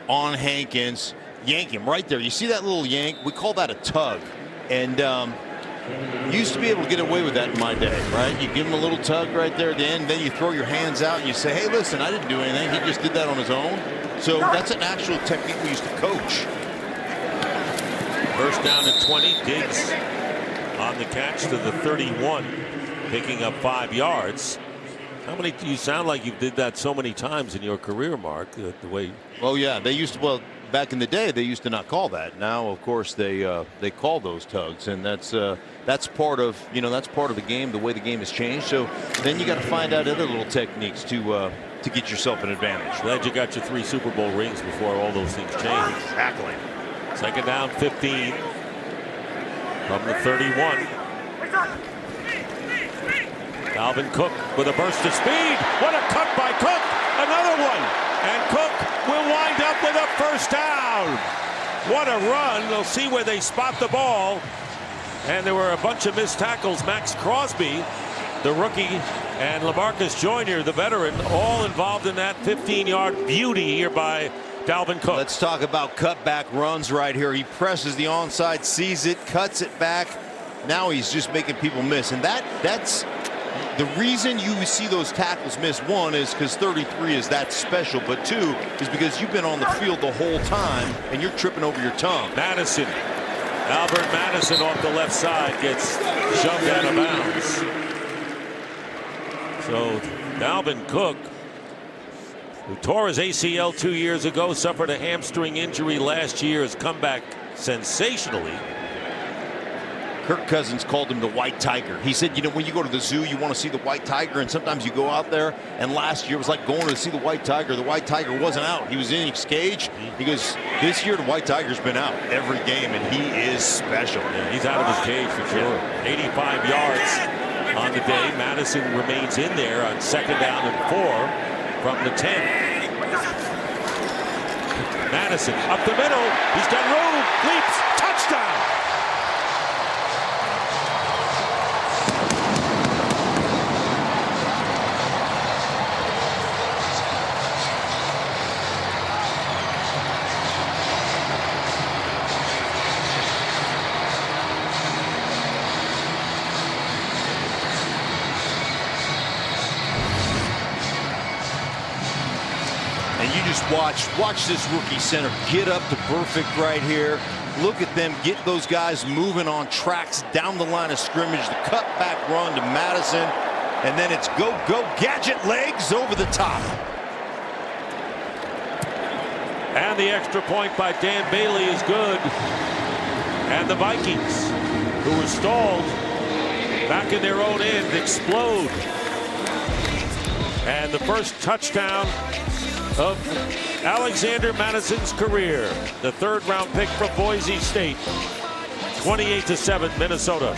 on Hankins. Yank him right there. You see that little yank? We call that a tug. And used to be able to get away with that in my day, right? You give him a little tug right there at the end, then you throw your hands out and you say, hey, listen, I didn't do anything. He just did that on his own. So that's an actual technique we used to coach. First down and 20. Diggs on the catch to the 31, picking up 5 yards. How many? You sound like you did that so many times in your career, Mark. The way. Oh yeah, they used to. Well, back in the day, they used to not call that. Now, of course, they call those tugs, and that's part of that's part of the game. The way the game has changed. So then you got to find out other little techniques to get yourself an advantage. Glad you got your 3 Super Bowl rings before all those things changed. Exactly. Second down, 15 from the 31. Dalvin Cook with a burst of speed. What a cut by Cook. Another one. And Cook will wind up with a first down. What a run. They'll see where they spot the ball. And there were a bunch of missed tackles. Max Crosby, the rookie, and LaMarcus Joyner, the veteran, all involved in that 15-yard beauty here by Dalvin Cook. Let's talk about cutback runs right here. He presses the onside, sees it, cuts it back. Now he's just making people miss. And that's the reason you see those tackles miss. One is because 33 is that special, but 2 is because you've been on the field the whole time and you're tripping over your tongue. Madison, Albert Madison off the left side gets shoved out of bounds. So Dalvin Cook, who tore his ACL 2 years ago, suffered a hamstring injury last year, has come back sensationally. Kirk Cousins called him the White Tiger. He said, when you go to the zoo, you want to see the White Tiger, and sometimes you go out there, and last year it was like going to see the White Tiger. The White Tiger wasn't out. He was in his cage. He goes, this year the White Tiger's been out every game, and he is special. Yeah, he's out of his cage for sure. 85 yards on the day. Madison remains in there on second down and 4 from the 10. Madison up the middle. He's got room. Leaps. Touchdown. Watch this rookie center get up to perfect right here. Look at them get those guys moving on tracks down the line of scrimmage. The cutback run to Madison, and then it's go gadget legs over the top. And the extra point by Dan Bailey is good. And the Vikings, who were stalled back in their own end, explode. And the first touchdown of Alexander Madison's career, the 3rd-round pick from Boise State. 28-7 Minnesota.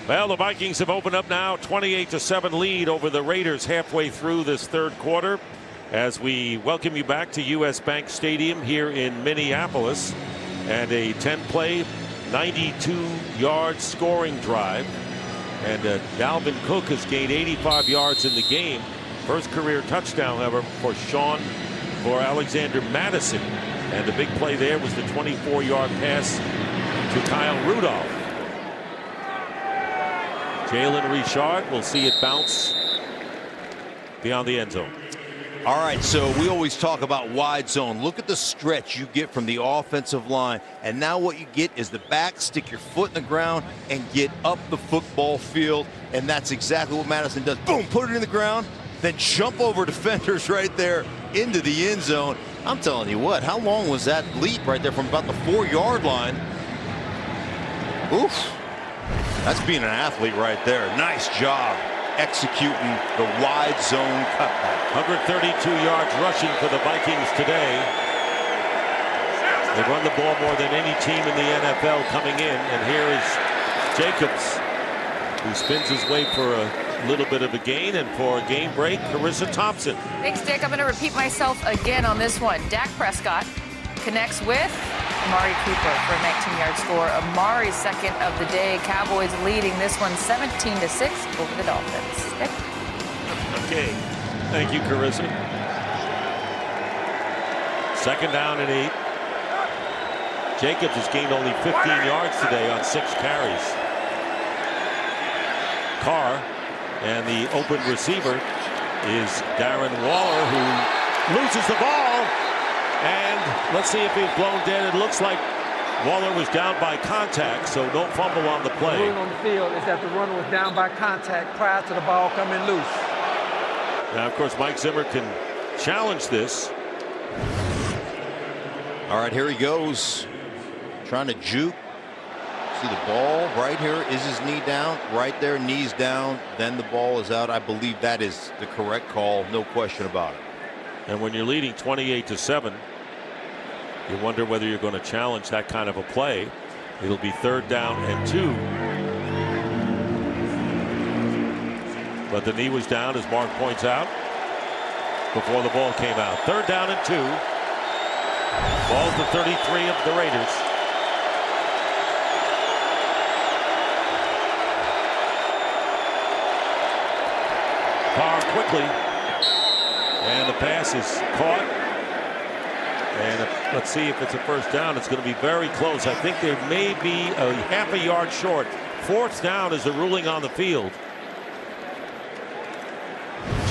Well, the Vikings have opened up now 28-7 lead over the Raiders halfway through this 3rd quarter, as we welcome you back to US Bank Stadium here in Minneapolis, and a 10-play 92-yard scoring drive. And Dalvin Cook has gained 85 yards in the game. First career touchdown, however, for Sean for Alexander Madison. And the big play there was the 24-yard pass to Kyle Rudolph. Jalen Richard will see it bounce beyond the end zone. All right, so we always talk about wide zone. Look at the stretch you get from the offensive line. And now what you get is the back, stick your foot in the ground, and get up the football field. And that's exactly what Madison does. Boom, put it in the ground, then jump over defenders right there into the end zone. I'm telling you what, how long was that leap right there from about the 4-yard line? Oof. That's being an athlete right there. Nice job executing the wide zone cutback. 132 yards rushing for the Vikings today. They run the ball more than any team in the NFL coming in. And here is Jacobs, who spins his way for a little bit of a gain, and for a game break, Carissa Thompson. Thanks, Dick. I'm going to repeat myself again on this one. Dak Prescott connects with Amari Cooper for a 19-yard score. Amari's second of the day. Cowboys leading this one 17-6 over the Dolphins. Dick? Okay. Thank you, Carissa. Second down and 8. Jacobs has gained only 15 yards today on 6 carries. Carr, and the open receiver is Darren Waller, who loses the ball. And let's see if he's blown dead. It looks like Waller was down by contact, so no fumble on the play. The ruling on the field is that the runner was down by contact prior to the ball coming loose. Now, of course, Mike Zimmer can challenge this. All right, here he goes. Trying to juke. See the ball right here. Is his knee down? Right there, knees down. Then the ball is out. I believe that is the correct call. No question about it. And when you're leading 28-7, you wonder whether you're going to challenge that kind of a play. It'll be 3rd down and 2. But the knee was down, as Mark points out, before the ball came out. 3rd down and 2. Ball to 33 of the Raiders. Carr quickly, and the pass is caught. And let's see if it's a first down. It's going to be very close. I think there may be a half a yard short. 4th down is the ruling on the field.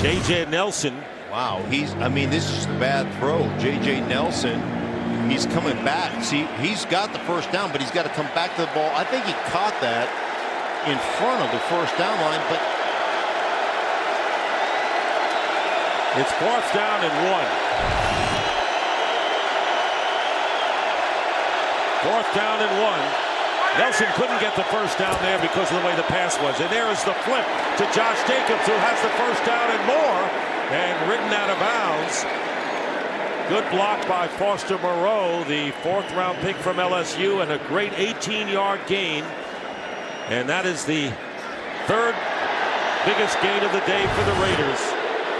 J.J. Nelson. Wow, I mean, this is just a bad throw. J.J. Nelson, he's coming back. See, he's got the first down, but he's got to come back to the ball. I think he caught that in front of the first down line, but it's 4th down and 1. 4th down and 1. Nelson couldn't get the first down there because of the way the pass was. And there is the flip to Josh Jacobs, who has the first down and more, and ridden out of bounds. Good block by Foster Moreau, the 4th-round pick from LSU, and a great 18-yard gain. And that is the 3rd biggest gain of the day for the Raiders.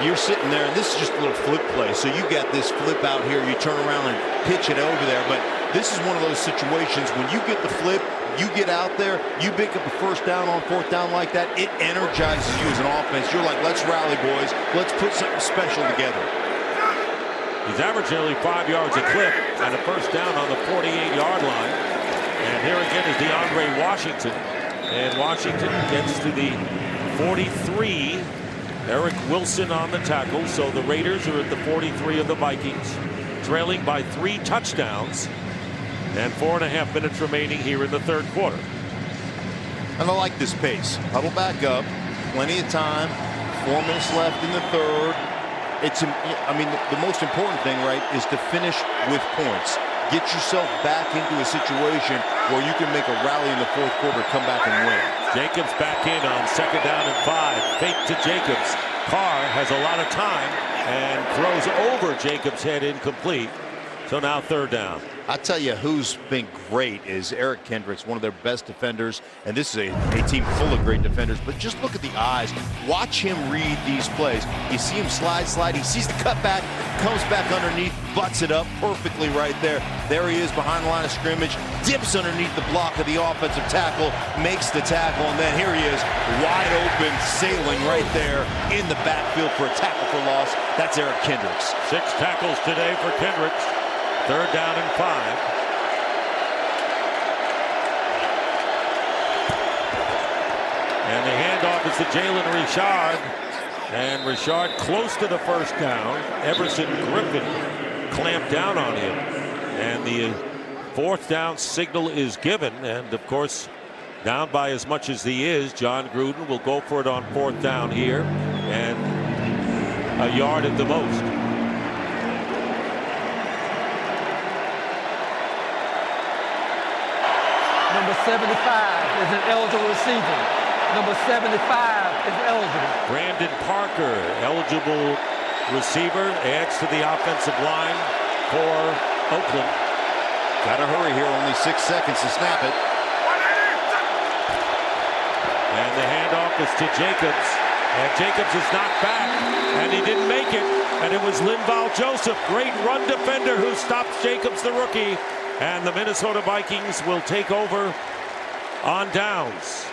You're sitting there, and this is just a little flip play. So you got this flip out here, you turn around and pitch it over there. But this is one of those situations when you get the flip, you get out there, you pick up a first down on 4th down like that, it energizes you as an offense. You're like, let's rally, boys. Let's put something special together. He's averaging only 5 yards a clip and a first down on the 48-yard line. And here again is DeAndre Washington. And Washington gets to the 43. Eric Wilson on the tackle. So the Raiders are at the 43 of the Vikings, trailing by 3 touchdowns. And 4.5 minutes remaining here in the 3rd quarter. And I like this pace. Huddle back up. Plenty of time. 4 minutes left in the 3rd. I mean, the most important thing, right, is to finish with points. Get yourself back into a situation where you can make a rally in the 4th quarter, come back and win. Jacobs back in on 2nd down and 5. Fake to Jacobs. Carr has a lot of time and throws over Jacobs' head incomplete. So now 3rd down. I tell you who's been great is Eric Kendricks, one of their best defenders, and this is a team full of great defenders, but just look at the eyes. Watch him read these plays. You see him slide, he sees the cutback, comes back underneath, butts it up perfectly right there. There he is behind the line of scrimmage, dips underneath the block of the offensive tackle, makes the tackle, and then here he is, wide open, sailing right there in the backfield for a tackle for loss. That's Eric Kendricks. 6 tackles today for Kendricks. 3rd down and 5. And the handoff is to Jalen Richard. And Richard close to the first down. Everson Griffin clamped down on him. And the 4th down signal is given. And of course, down by as much as he is, John Gruden will go for it on 4th down here. And a yard at the most. Number 75 is an eligible receiver. Number 75 is eligible. Brandon Parker, eligible receiver, adds to the offensive line for Oakland. Got to hurry here, only 6 seconds to snap it. And the handoff is to Jacobs. And Jacobs is knocked back, and he didn't make it. And it was Linval Joseph, great run defender, who stops Jacobs, the rookie. And the Minnesota Vikings will take over on downs.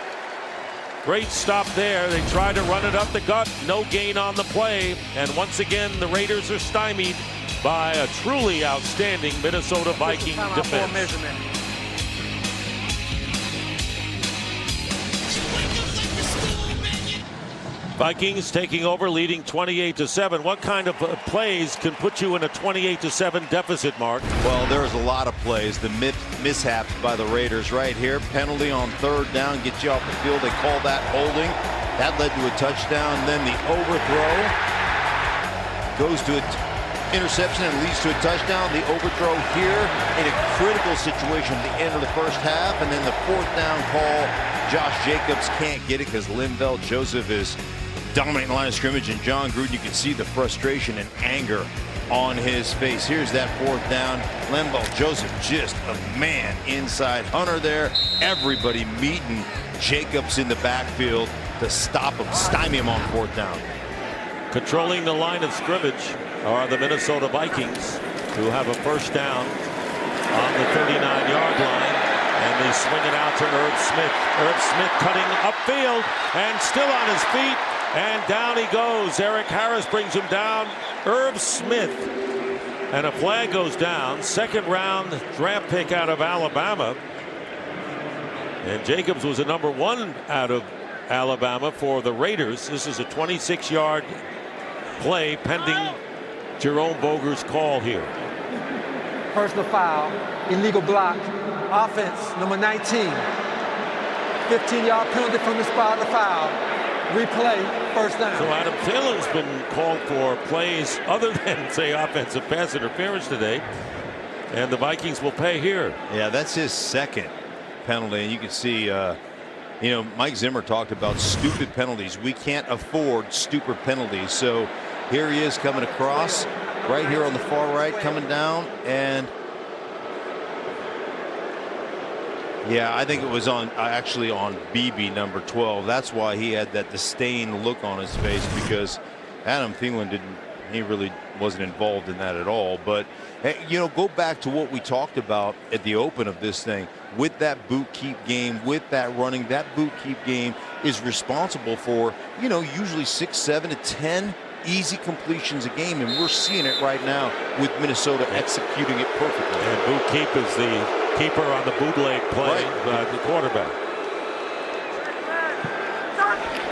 Great stop there. They tried to run it up the gut. No gain on the play. And once again, the Raiders are stymied by a truly outstanding Minnesota Viking defense. Vikings taking over, leading 28-7. What kind of plays can put you in a 28-7 deficit, Mark? Well, there's a lot of plays. The mishaps by the Raiders right here. Penalty on 3rd down, get you off the field. They call that holding. That led to a touchdown. Then the overthrow goes to an interception and leads to a touchdown. The overthrow here in a critical situation at the end of the first half. And then the 4th down call. Josh Jacobs can't get it because Linval Joseph is dominating the line of scrimmage, and John Gruden, you can see the frustration and anger on his face. Here's that 4th down. Linval Joseph, just a man inside. Hunter there. Everybody meeting Jacobs in the backfield to stop him, stymie him on 4th down. Controlling the line of scrimmage are the Minnesota Vikings, who have a first down on the 39-yard line. And they swing it out to Irv Smith. Irv Smith cutting upfield and still on his feet. And down he goes. Eric Harris brings him down. Irv Smith. And a flag goes down. 2nd round draft pick out of Alabama. And Jacobs was a number 1 out of Alabama for the Raiders. This is a 26-yard play pending Jerome Boger's call here. Personal foul, illegal block, offense, number 19. 15-yard penalty from the spot of the foul. Replay, 1st down. So Adam Taylor's been called for plays other than, say, offensive pass interference today. And the Vikings will pay here. Yeah, that's his 2nd penalty. And you can see, Mike Zimmer talked about stupid penalties. We can't afford stupid penalties. So here he is coming across right here on the far right, coming down. And yeah, I think it was actually on BB number 12. That's why he had that disdain look on his face, because Adam Thielen really wasn't involved in that at all. But hey, go back to what we talked about at the open of this thing. With that boot keep game, with that running, that boot keep game is responsible for, usually 6, 7 to 10 easy completions a game, and we're seeing it right now with Minnesota executing it perfectly. And boot keep is the keeper on the bootleg play, the quarterback.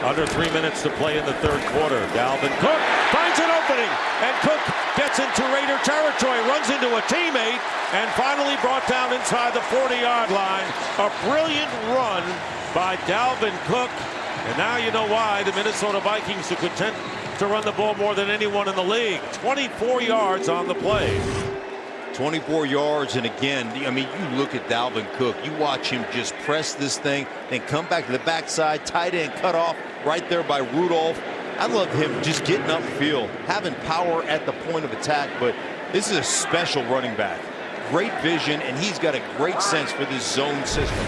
Under 3 minutes to play in the 3rd quarter. Dalvin Cook finds an opening, and Cook gets into Raider territory, runs into a teammate, and finally brought down inside the 40-yard line. A brilliant run by Dalvin Cook, and now you know why the Minnesota Vikings are content to run the ball more than anyone in the league. 24 yards on the play. 24 yards, and again, you look at Dalvin Cook, you watch him just press this thing, then come back to the backside, tight end cut off right there by Rudolph. I love him just getting upfield, having power at the point of attack, but this is a special running back. great vision, and he's got a great sense for this zone system.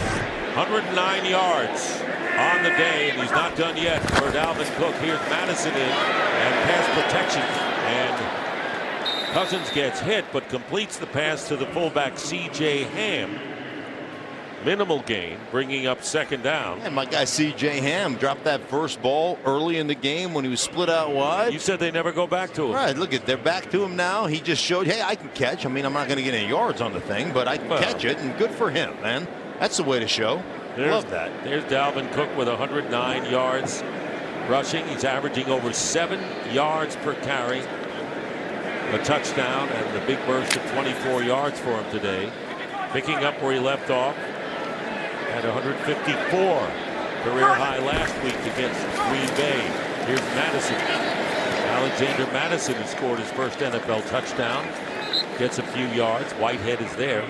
109 yards on the day, and he's not done yet for Dalvin Cook. Here's Madison in, and pass protection. And Cousins gets hit, but completes the pass to the fullback C.J. Ham. Minimal gain, bringing up second down. And my guy C.J. Ham dropped that first ball early in the game when he was split out wide. You said they never go back to him. Right, look at, they're back to him now. He just showed, hey, I can catch. I mean, I'm not going to get any yards on the thing, but I can catch it, and good for him, man. That's the way to show. Love that. There's Dalvin Cook with 109 yards rushing. He's averaging over 7 yards per carry. A touchdown and a big burst of 24 yards for him today. Picking up where he left off at 154. Career high last week against Green Bay. Here's Madison. Alexander Madison has scored his first NFL touchdown. Gets a few yards. Whitehead is there.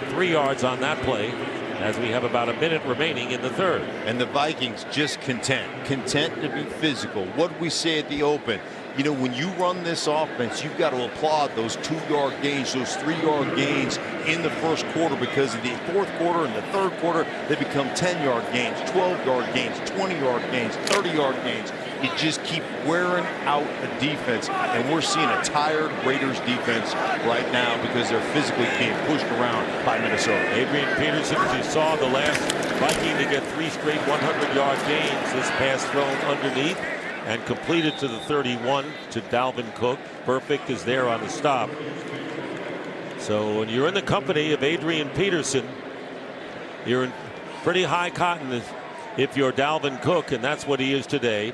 3 yards on that play as we have about a minute remaining in the third. And the Vikings just content to be physical. What did we say at the open? You know, when you run this offense, you've got to applaud those 2-yard gains, those 3-yard gains in the first quarter, because in the fourth quarter and the third quarter, they become 10-yard gains, 12-yard gains, 20-yard gains, 30-yard gains. You just keep wearing out a defense, and we're seeing a tired Raiders defense right now because they're physically being pushed around by Minnesota. Adrian Peterson, as you saw, the last Viking to get 3 straight 100-yard gains. This pass thrown underneath and completed to the 31 to Dalvin Cook. Perfect is there on the stop. So when you're in the company of Adrian Peterson, you're in pretty high cotton if you're Dalvin Cook, and that's what he is today.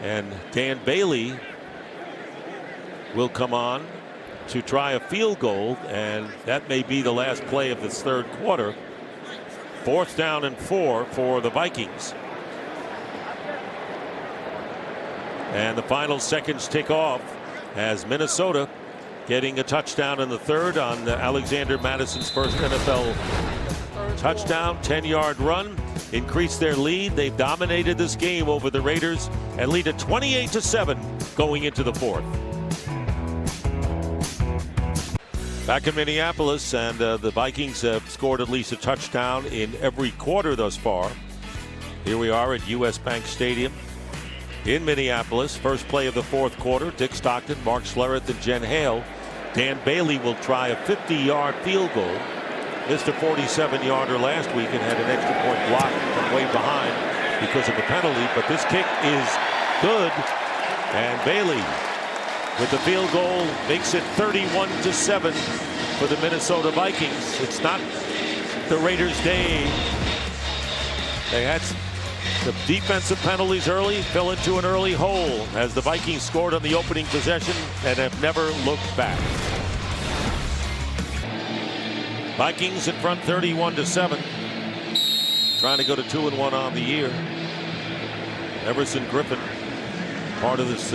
And Dan Bailey will come on to try a field goal, and that may be the last play of this third quarter. 4th down and 4 for the Vikings. And the final seconds tick off as Minnesota getting a touchdown in the third on Alexander Madison's first NFL touchdown. 10-yard run, increased their lead. They've dominated this game over the Raiders and lead at 28-7 going into the fourth. Back in Minneapolis, and the Vikings have scored at least a touchdown in every quarter thus far. Here we are at US Bank Stadium in Minneapolis. First play of the fourth quarter. Dick Stockton, Mark Schlereth, and Jen Hale. Dan Bailey will try a 50-yard field goal. Missed a 47-yarder last week and had an extra point blocked from way behind because of the penalty. But this kick is good, and Bailey with the field goal makes it 31-7 for the Minnesota Vikings. It's not the Raiders' day. They had the defensive penalties early, fell into an early hole as the Vikings scored on the opening possession and have never looked back. Vikings in front 31-7. Trying to go to 2-1 on the year. Everson Griffin, part of this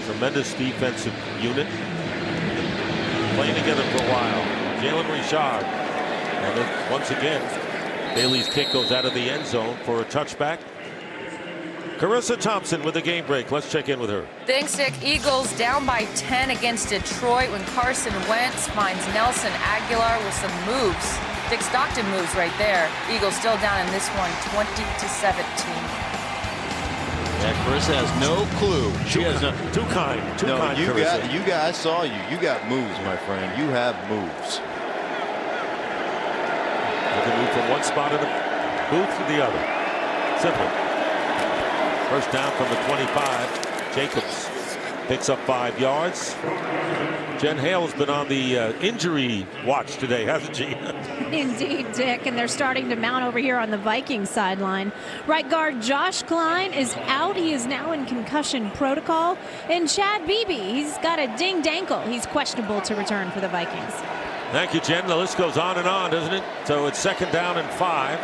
tremendous defensive unit. Playing together for a while. Jalen Richard. And then once again, Bailey's kick goes out of the end zone for a touchback. Carissa Thompson with the game break. Let's check in with her. Thanks, Dick. Eagles down by 10 against Detroit when Carson Wentz finds Nelson Aguilar with some moves. Dick Stockton moves right there. Eagles still down in this one, 20-17. Yeah, Carissa has no clue. She has no. Too kind, Carissa. You guys saw you. You got moves, my friend. You have moves. You can move from one spot in the booth to the other. Simple. First down from the 25. Jacobs picks up 5 yards. Jen Hale's been on the injury watch today, hasn't she? Indeed, Dick, and they're starting to mount over here on the Vikings sideline. Right guard Josh Klein is out. He is now in concussion protocol. And Chad Beebe, he's got a dinged ankle. He's questionable to return for the Vikings. Thank you, Jen. The list goes on and on, doesn't it? So it's 2nd down and 5.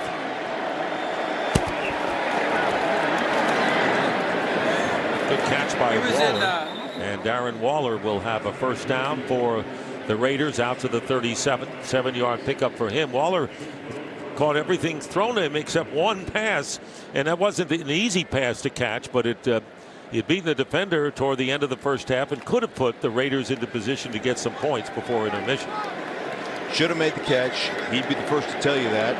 Good catch by Waller. And Darren Waller will have a first down for the Raiders out to the 37. 7-yard pickup for him. Waller caught everything thrown at him except one pass, and that wasn't an easy pass to catch, but it beat the defender toward the end of the first half and could have put the Raiders into position to get some points before intermission. Should have made the catch. He'd be the first to tell you that.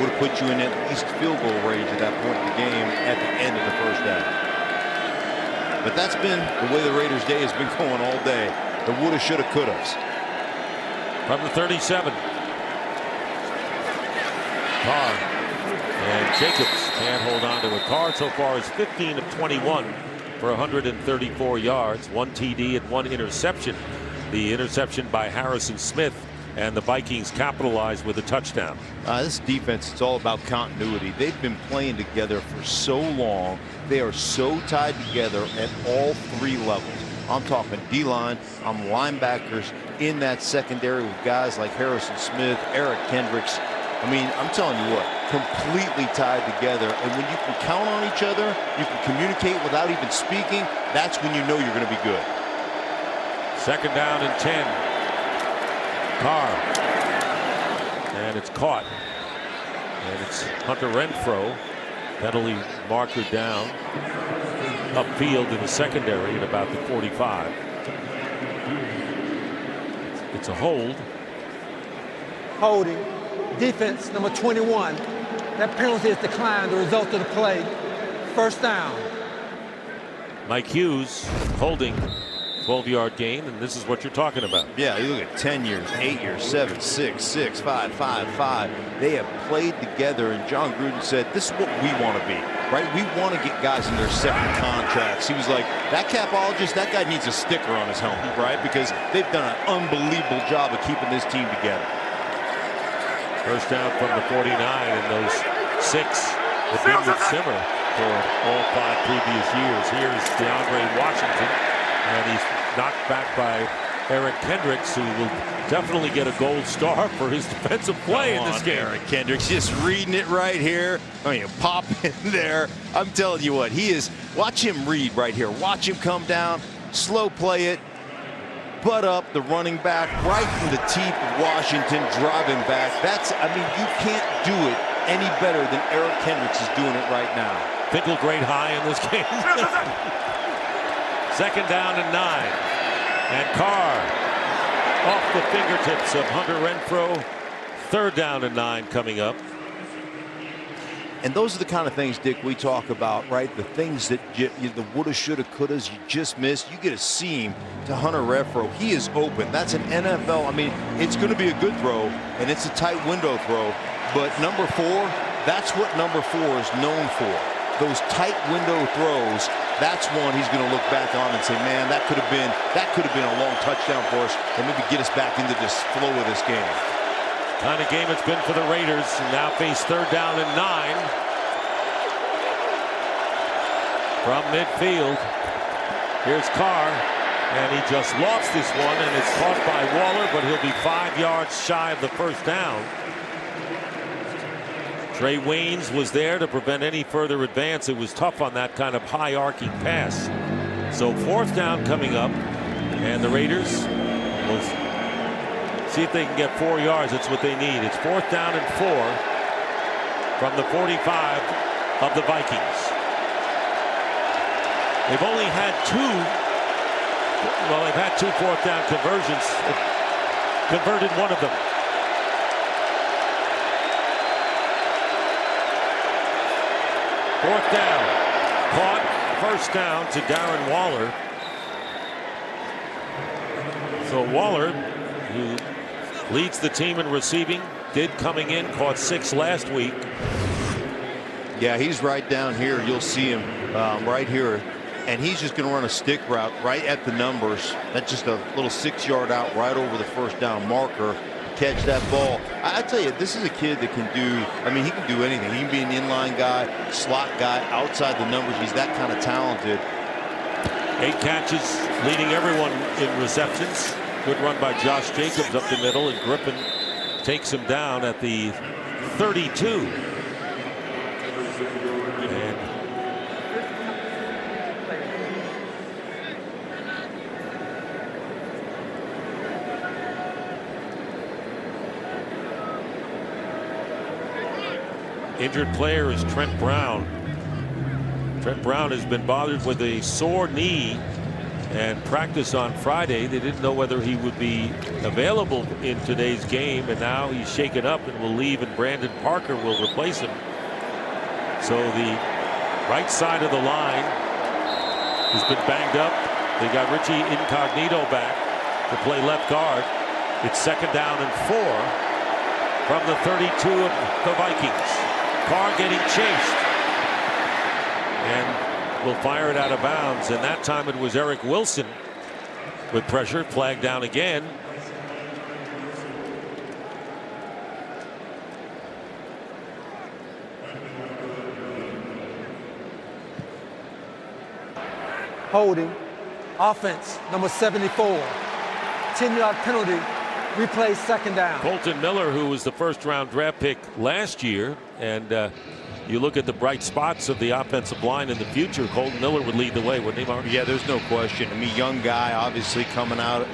Would have put you in at least field goal range at that point in the game at the end of the first half. But that's been the way the Raiders' day has been going all day. The woulda, shoulda, couldas. From the 37. Carr and Jacobs can't hold on to it. Carr so far is 15 of 21 for 134 yards, 1 TD and 1 interception. The interception by Harrison Smith, and the Vikings capitalized with a touchdown. This defense, it's all about continuity. They've been playing together for so long. They are so tied together at all 3 levels. I'm talking D-line, I'm linebackers in that secondary with guys like Harrison Smith, Eric Kendricks. I mean, I'm telling you what, completely tied together. And when you can count on each other, you can communicate without even speaking, that's when you know you're going to be good. 2nd down and 10. Carr. And it's caught. And it's Hunter Renfrow. Penalty marker down. Upfield in the secondary at about the 45. It's a hold. Holding. Defense, number 21. That penalty is declined, the result of the play. 1st down. Mike Hughes holding. 12-yard gain, and this is what you're talking about. Yeah, you look at 10 years, 8 years, 7, 6, 6, 5, 5, 5. They have played together, and John Gruden said, this is what we want to be, right? We want to get guys in their second contracts. He was like, that capologist, that guy needs a sticker on his helmet, right? Because they've done an unbelievable job of keeping this team together. 1st down from the 49, and those 6 have been with Zimmer for all 5 previous years. Here's DeAndre Washington. And he's knocked back by Eric Kendricks, who will definitely get a gold star for his defensive play in this game. Eric Kendricks just reading it right here. I mean, pop in there. I'm telling you what, he is. Watch him read right here. Watch him come down, slow play it, butt up the running back right from the teeth of Washington, driving back. That's, I mean, you can't do it any better than Eric Kendricks is doing it right now. Finkel grade high in this game. 2nd down and 9. And Carr off the fingertips of Hunter Renfrow. 3rd down and 9 coming up. And those are the kind of things, Dick, we talk about, right? The things that the woulda, shoulda, couldas you just missed. You get a seam to Hunter Renfrow. He is open. That's an NFL. I mean, it's going to be a good throw, and it's a tight window throw. But number 4, that's what number 4 is known for. Those tight window throws. That's one he's going to look back on and say, man, that could have been a long touchdown for us, and maybe get us back into this flow of this game. Kind of game it's been for the Raiders. Now face 3rd down and 9 from midfield. Here's Carr, and he just lost this one, and it's caught by Waller, but he'll be 5 yards shy of the 1st down. Trey Waynes was there to prevent any further advance. It was tough on that kind of high arcing pass. So 4th down coming up, and the Raiders will see if they can get 4 yards. That's what they need. It's 4th down and 4 from the 45 of the Vikings. They've only had 2. Well, they've had 2 4th down conversions. Converted one of them. Fourth down. Caught. 1st down to Darren Waller. So Waller, who leads the team in receiving, did coming in, caught 6 last week. Yeah, he's right down here. You'll see him right here. And he's just going to run a stick route right at the numbers. That's just a little 6-yard out right over the 1st down marker. Catch that ball. I tell you, this is a kid that can do, I mean, he can do anything. He can be an inline guy, slot guy, outside the numbers. He's that kind of talented. 8 catches, leading everyone in receptions. Good run by Josh Jacobs up the middle, and Griffin takes him down at the 32. Injured player is Trent Brown. Trent Brown has been bothered with a sore knee and practice on Friday. They didn't know whether he would be available in today's game, and now he's shaken up and will leave, and Brandon Parker will replace him. So the right side of the line has been banged up. They got Richie Incognito back to play left guard. It's 2nd down and 4 from the 32 of the Vikings. Carr getting chased and will fire it out of bounds, and that time it was Eric Wilson with pressure. Flag down again. Holding. Offense, number 74. 10-yard penalty. Replay, 2nd down. Colton Miller, who was the first-round draft pick last year, and you look at the bright spots of the offensive line in the future, Colton Miller would lead the way, wouldn't he, Mark? Yeah, there's no question. I mean, young guy, obviously coming out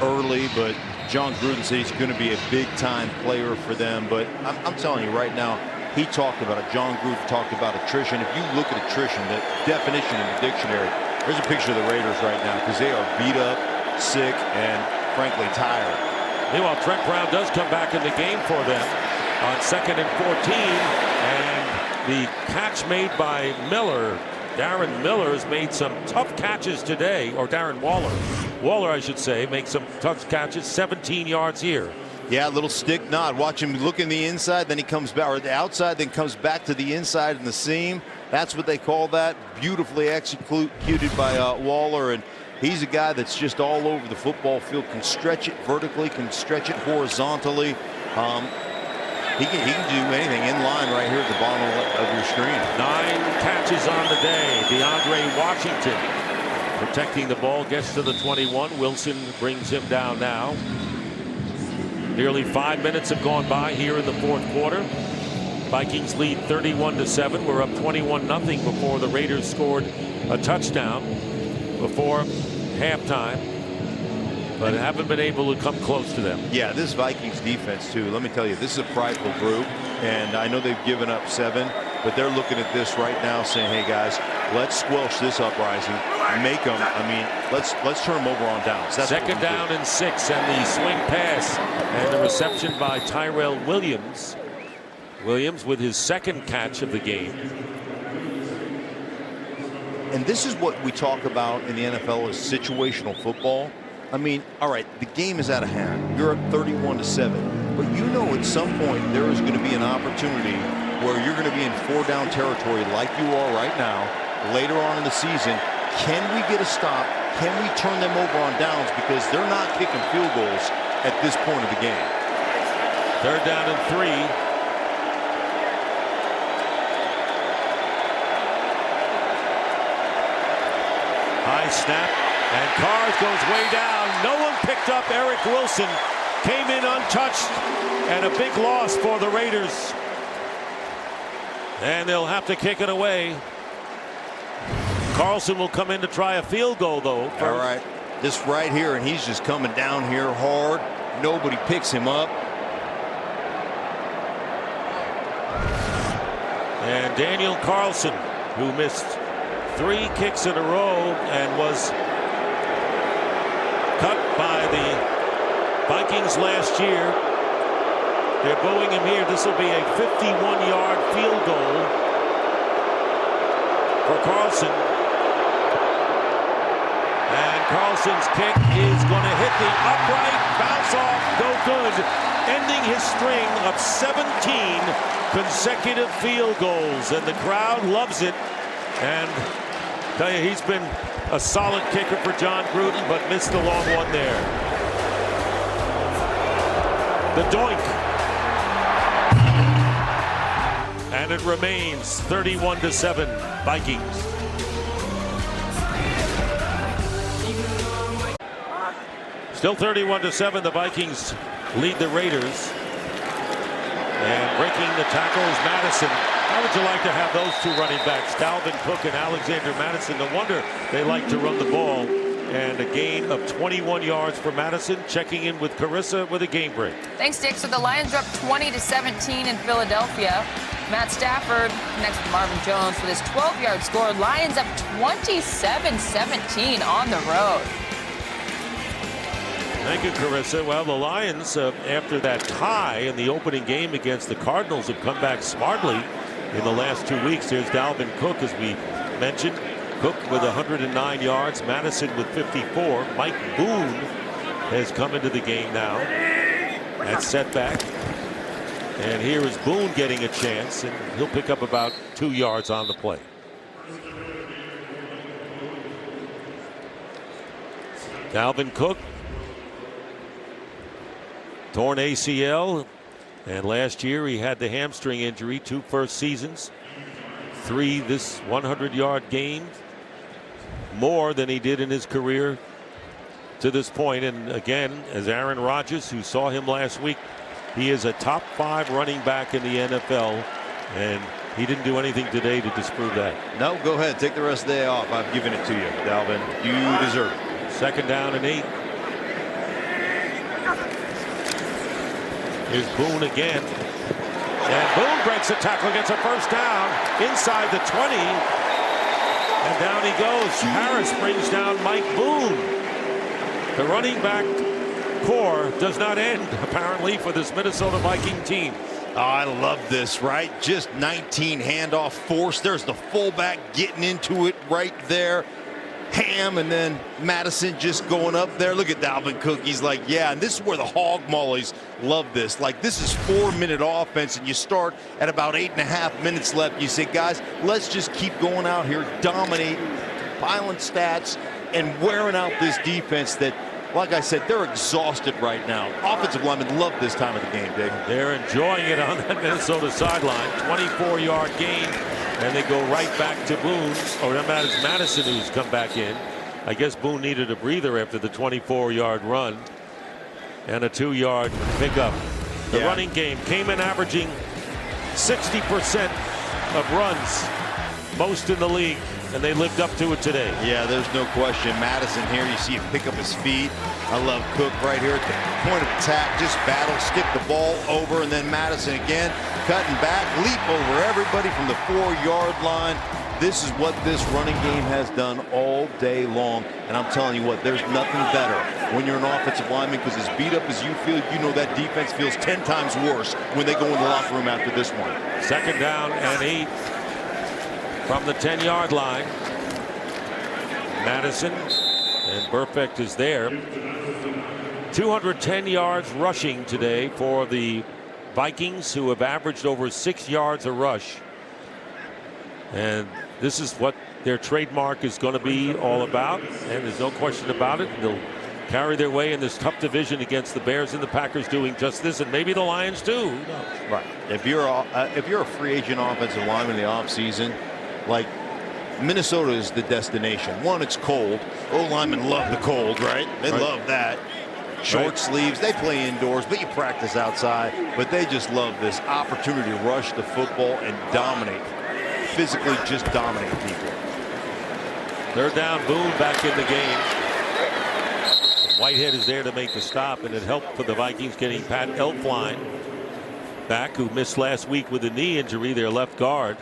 early, but John Gruden said he's going to be a big-time player for them. But I'm telling you right now, he talked about it. John Gruden talked about attrition. If you look at attrition, the definition in the dictionary, there's a picture of the Raiders right now because they are beat up, sick, and frankly tired. Meanwhile, Trent Brown does come back in the game for them on 2nd and 14, and the catch made by Miller. Darren Miller has made some tough catches today, or Darren Waller, I should say, makes some tough catches. 17 yards here. Yeah, a little stick nod. Watch him look in the inside, then he comes back, or the outside, then comes back to the inside in the seam. That's what they call that. Beautifully executed by Waller, and he's a guy that's just all over the football field. Can stretch it vertically, can stretch it horizontally. He can do anything in line right here at the bottom of your screen. 9 catches on the day. DeAndre Washington protecting the ball, gets to the 21. Wilson brings him down now. Nearly 5 minutes have gone by here in the 4th quarter. Vikings lead 31-7. We're up 21-0 before the Raiders scored a touchdown before halftime, but haven't been able to come close to them. Yeah, this Vikings defense too, let me tell you, this is a prideful group, and I know they've given up 7, but they're looking at this right now saying, hey guys, let's squelch this uprising, make them, I mean, let's turn them over on downs. That's 2nd down and 6, and the swing pass and the reception by Tyrell Williams. Williams with his 2nd catch of the game. And this is what we talk about in the NFL as situational football. I mean, all right, the game is out of hand. You're up 31-7. But you know at some point there is going to be an opportunity where you're going to be in 4-down territory like you are right now, later on in the season. Can we get a stop? Can we turn them over on downs? Because they're not kicking field goals at this point of the game. 3rd down and 3. High snap, and Carr goes way down. No one picked up Eric Wilson. Came in untouched, and a big loss for the Raiders. And they'll have to kick it away. Carlson will come in to try a field goal, though. All right, this right here, and he's just coming down here hard. Nobody picks him up. And Daniel Carlson, who missed 3 kicks in a row and was cut by the Vikings last year. They're booing him here. This will be a 51-yard field goal for Carlson. And Carlson's kick is going to hit the upright, bounce off, go good, ending his string of 17 consecutive field goals. And the crowd loves it. And tell you, he's been a solid kicker for John Gruden, but missed the long one there. The doink. And it remains 31-7 Vikings. Still 31-7, the Vikings lead the Raiders. And breaking the tackle is Madison. How would you like to have those 2 running backs, Dalvin Cook and Alexander Madison? No wonder they like to run the ball. and a gain of 21 yards for Madison. Checking in with Carissa with a game break. Thanks, Dick. So the Lions are up 20-17 in Philadelphia. Matt Stafford connects with Marvin Jones for this 12-yard score. Lions up 27-17 on the road. Thank you, Carissa. Well, the Lions, after that tie in the opening game against the Cardinals, have come back smartly in the last 2 weeks. There's Dalvin Cook, as we mentioned. Cook with 109 yards. Madison with 54. Mike Boone has come into the game now at setback. And here is Boone getting a chance, and he'll pick up about 2 yards on the play. Dalvin Cook, torn ACL, and last year he had the hamstring injury. 2 first seasons, 3 this 100-yard game, more than he did in his career to this point. And again, as Aaron Rodgers, who saw him last week, he is a top 5 running back in the NFL, and he didn't do anything today to disprove that. No, go ahead, take the rest of the day off. I've given it to you, Dalvin. You deserve it. 2nd down and 8. Here's Boone again. And Boone breaks a tackle, gets a first down inside the 20. And down he goes. Harris brings down Mike Boone. The running back core does not end, apparently, for this Minnesota Viking team. Oh, I love this, right? Just 19 handoff force. There's the fullback getting into it right there. Ham, and then Madison just going up there. Look at Dalvin Cook. He's like, yeah, and this is where the hog mollies love this. Like, this is 4-minute offense, and you start at about 8.5 minutes left. You say, guys, let's just keep going out here, dominate, violent stats, and wearing out this defense that, like I said, they're exhausted right now. Offensive linemen love this time of the game, Dave. They're enjoying it on that Minnesota sideline. 24-yard gain. And they go right back to Boone, or that is Madison, who's come back in. I guess Boone needed a breather after the 24-yard run and a 2-yard pickup. The running game came in averaging 60% of runs, most in the league, and they lived up to it today. Yeah, there's no question. Madison here, you see him pick up his feet. I love Cook right here at the point of attack. Just battle, skip the ball over, and then Madison again, cutting back, leap over everybody from the 4-yard line. This is what this running game has done all day long. And I'm telling you what, there's nothing better when you're an offensive lineman, because as beat up as you feel, you know that defense feels 10 times worse when they go in the locker room after this one. 2nd down and 8 from the 10-yard line. Madison, and Burfict is there. 210 yards rushing today for the Vikings, who have averaged over 6 yards a rush. And this is what their trademark is going to be all about, and there's no question about it. They'll carry their way in this tough division against the Bears and the Packers doing just this, and maybe the Lions too. Who knows? Right. If you're a free agent offensive lineman in the offseason, like, Minnesota is the destination. One, it's cold. O-linemen love the cold, right? They love that. Short sleeves, they play indoors, but you practice outside. But they just love this opportunity to rush the football and dominate. Physically just dominate people. 3rd down, Boone back in the game. Whitehead is there to make the stop, and it helped for the Vikings getting Pat Elflein back, who missed last week with a knee injury, their left guard.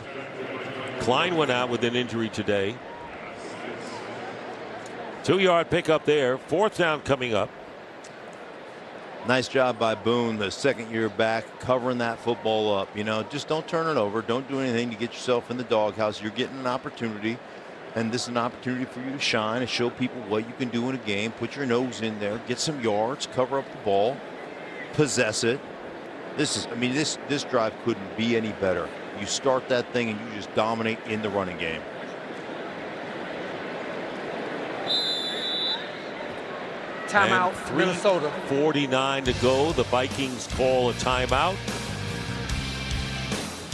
Klein went out with an injury today. 2-yard pickup there. 4th down coming up. Nice job by Boone, the 2nd-year back, covering that football up. You know, just don't turn it over. Don't do anything to get yourself in the doghouse. You're getting an opportunity, and this is an opportunity for you to shine and show people what you can do in a game. Put your nose in there, get some yards, cover up the ball, possess it. This drive couldn't be any better. You start that thing and you just dominate in the running game. Timeout, Minnesota. 3:49 to go. The Vikings call a timeout.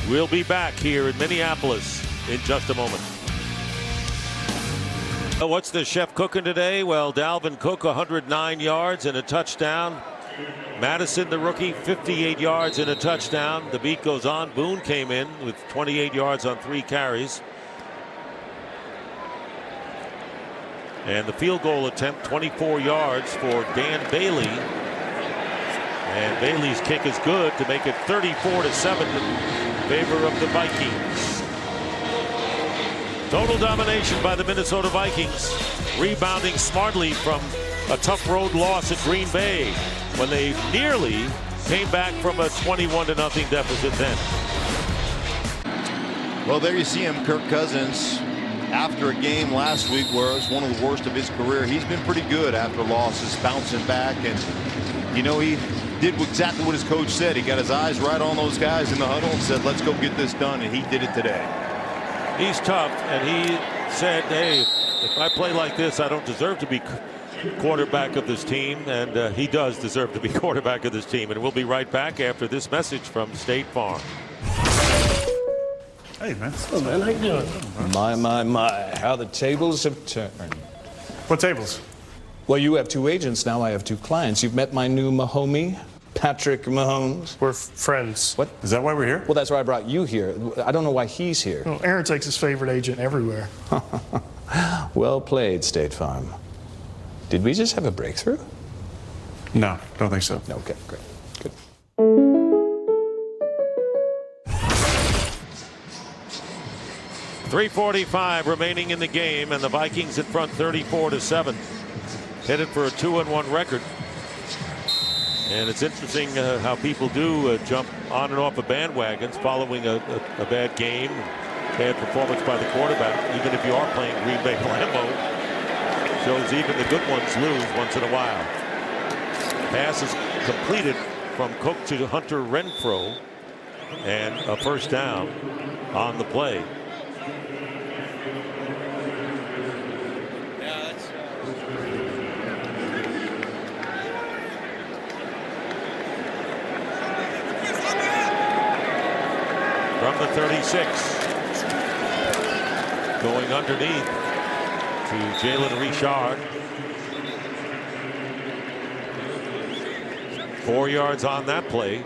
We'll be back here in Minneapolis in just a moment. What's the chef cooking today? Well, Dalvin Cook, 109 yards and a touchdown. Madison, the rookie, 58 yards and a touchdown. The beat goes on. Boone came in with 28 yards on 3 carries. And the field goal attempt, 24 yards for Dan Bailey. And Bailey's kick is good to make it 34-7 in favor of the Vikings. Total domination by the Minnesota Vikings, rebounding smartly from a tough road loss at Green Bay when they nearly came back from a 21-0 deficit then. Well, there you see him, Kirk Cousins, after a game last week where it was one of the worst of his career. He's been pretty good after losses, bouncing back, and you know, he did exactly what his coach said. He got his eyes right on those guys in the huddle and said, let's go get this done, and he did it today. He's tough, and he said, hey, if I play like this, I don't deserve to be quarterback of this team, and he does deserve to be quarterback of this team. And we'll be right back after this message from State Farm. Hey, man. Hello, man. How you doing? My. How the tables have turned. What tables? Well, you have two agents. Now I have two clients. You've met my new Mahomie, Patrick Mahomes. We're friends. What? Is that why we're here? Well, that's why I brought you here. I don't know why he's here. Well, Aaron takes his favorite agent everywhere. Well played, State Farm. Did we just have a breakthrough? No, don't think so. Okay, great. Good. .345 remaining in the game, and the Vikings in front 34-7. Headed for a 2-1 record. And it's interesting how people do jump on and off of bandwagons following a bad game, bad performance by the quarterback. Even if you are playing Green Bay Lambeau, shows even the good ones lose once in a while. Pass is completed from Cook to Hunter Renfrow, and a first down on the play. From the 36, going underneath to Jalen Richard. 4 yards on that play.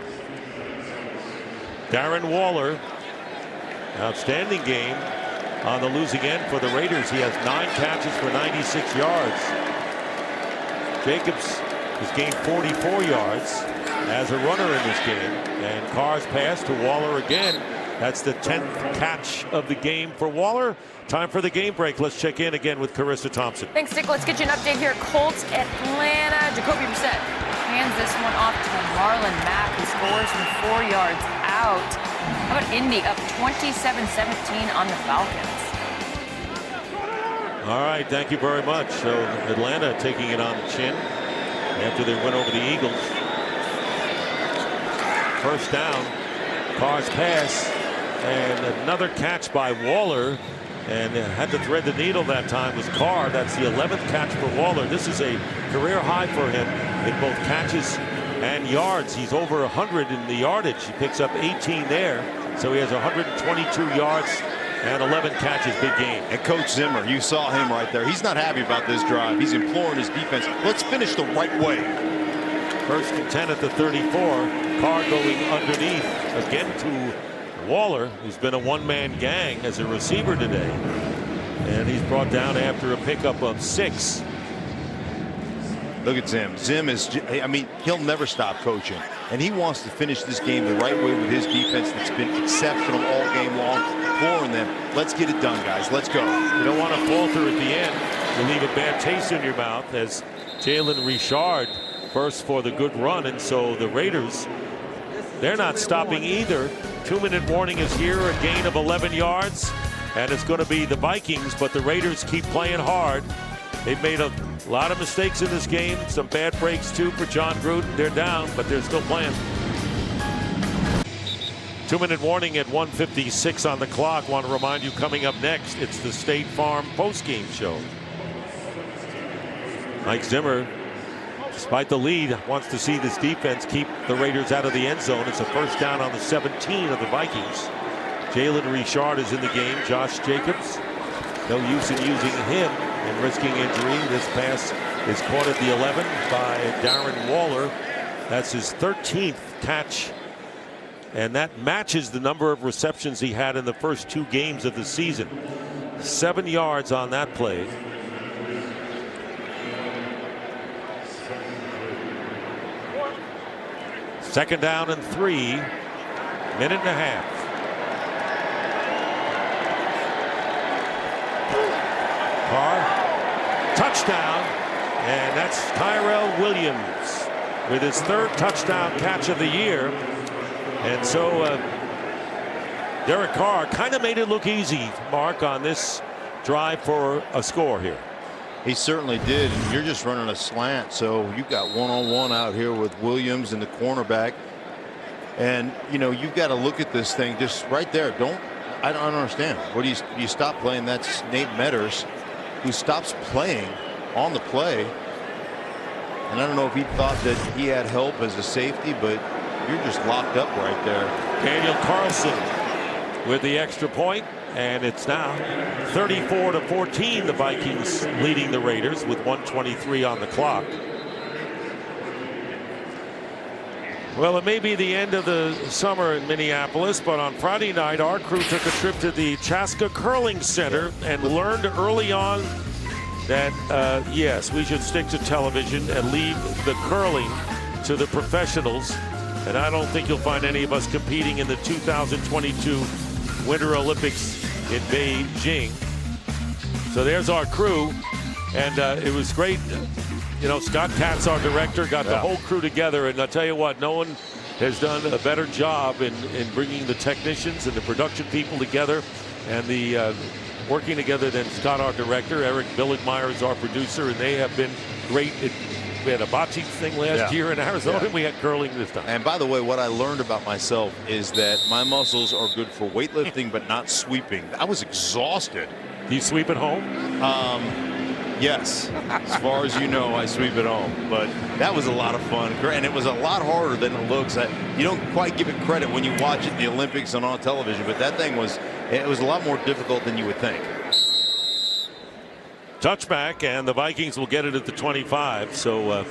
Darren Waller, outstanding game on the losing end for the Raiders. He has 9 catches for 96 yards. Jacobs has gained 44 yards as a runner in this game. And Carr's pass to Waller again. That's the 10th catch of the game for Waller. Time for the game break. Let's check in again with Carissa Thompson. Thanks, Dick. Let's get you an update here. Colts, Atlanta. Jacoby Brissett hands this one off to Marlon Mack, who scores from 4 yards out. How about Indy up 27-17 on the Falcons? All right, thank you very much. So Atlanta taking it on the chin after they went over the Eagles. First down. Carr's pass. And another catch by Waller, and had to thread the needle that time was Carr. That's the 11th catch for Waller. This is a career high for him in both catches and yards. He's over 100 in the yardage. He picks up 18 there, so he has 122 yards and 11 catches. Big game. And Coach Zimmer, you saw him right there. He's not happy about this drive. He's imploring his defense. Let's finish the right way. First and 10 at the 34. Carr going underneath again to Waller, who's been a one-man gang as a receiver today, and he's brought down after a pickup of 6. Look at Zim. Zim is, I mean, he'll never stop coaching, and he wants to finish this game the right way with his defense that's been exceptional all game long, imploring them, let's get it done, guys. Let's go. You don't want to falter at the end. You leave a bad taste in your mouth as Jalen Richard bursts for the good run, and so the Raiders, they're not stopping either. 2-minute warning is here, a gain of 11 yards, and it's going to be the Vikings, but the Raiders keep playing hard. They've made a lot of mistakes in this game, some bad breaks too for John Gruden. They're down, but they're still playing. 2-minute warning at 1:56 on the clock. Want to remind you, coming up next, it's the State Farm postgame show. Mike Zimmer, despite the lead, wants to see this defense keep the Raiders out of the end zone. It's a first down on the 17 of the Vikings. Jalen Richard is in the game. Josh Jacobs, no use in using him and risking injury. This pass is caught at the 11 by Darren Waller. That's his 13th catch, and that matches the number of receptions he had in the first 2 games of the season. 7 yards on that play. 2nd down and 3. Minute and a half. Carr, touchdown, and that's Tyrell Williams with his 3rd touchdown catch of the year. And so Derek Carr kind of made it look easy, Mark, on this drive for a score here. He certainly did. And you're just running a slant, so you've got one-on-one out here with Williams and the cornerback. And you've got to look at this thing just right there. I don't understand. What do you stop playing? That's Nate Metters, who stops playing on the play. And I don't know if he thought that he had help as a safety, but you're just locked up right there. Daniel Carlson with the extra point, and it's now 34-14. The Vikings leading the Raiders with 1:23 on the clock. Well, it may be the end of the summer in Minneapolis, but on Friday night, our crew took a trip to the Chaska Curling Center and learned early on that, yes, we should stick to television and leave the curling to the professionals. And I don't think you'll find any of us competing in the 2022 Winter Olympics in Beijing. So there's our crew, and it was great. Scott Katz, our director, got the whole crew together, and I'll tell you what, no one has done a better job in bringing the technicians and the production people together and the working together than Scott, our director. Eric Billigmeyer is our producer, and they have been great. We had a bocce thing last year in Arizona, and we had curling this time. And by the way, what I learned about myself is that my muscles are good for weightlifting, but not sweeping. I was exhausted. Do you sweep at home? Yes. As far as you know, I sweep at home. But that was a lot of fun. And it was a lot harder than it looks. You don't quite give it credit when you watch it in the Olympics and on television. But that thing was a lot more difficult than you would think. Touchback, and the Vikings will get it at the 25. So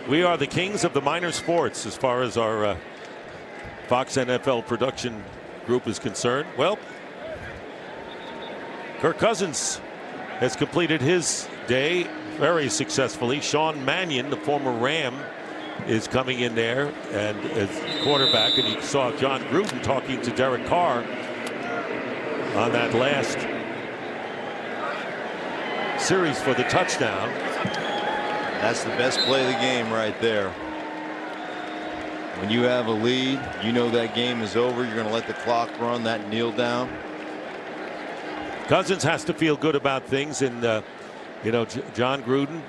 we are the kings of the minor sports as far as our Fox NFL production group is concerned. Well, Kirk Cousins has completed his day very successfully. Sean Mannion, the former Ram, is coming in there and as quarterback, and you saw John Gruden talking to Derek Carr on that last series for the touchdown. That's the best play of the game right there. When you have a lead, you know that game is over. You're going to let the clock run, that kneel down. Cousins has to feel good about things, and John Gruden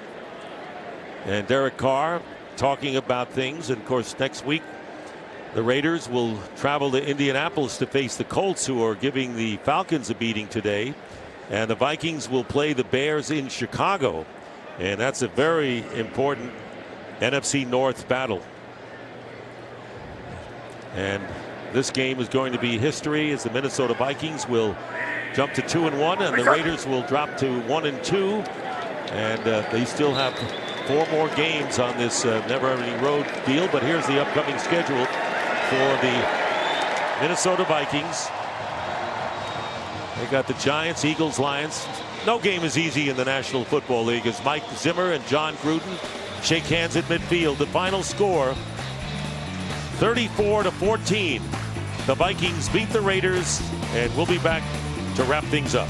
and Derek Carr talking about things. And of course, next week the Raiders will travel to Indianapolis to face the Colts, who are giving the Falcons a beating today, and the Vikings will play the Bears in Chicago, and that's a very important NFC North battle. And this game is going to be history, as the Minnesota Vikings will jump to 2-1, and the Raiders will drop to 1-2, and they still have 4 more games on this never-ending road deal. But here's the upcoming schedule for the Minnesota Vikings. They got the Giants, Eagles, Lions. No game is easy in the National Football League as Mike Zimmer and John Gruden shake hands at midfield. The final score, 34-14. The Vikings beat the Raiders, and we'll be back to wrap things up.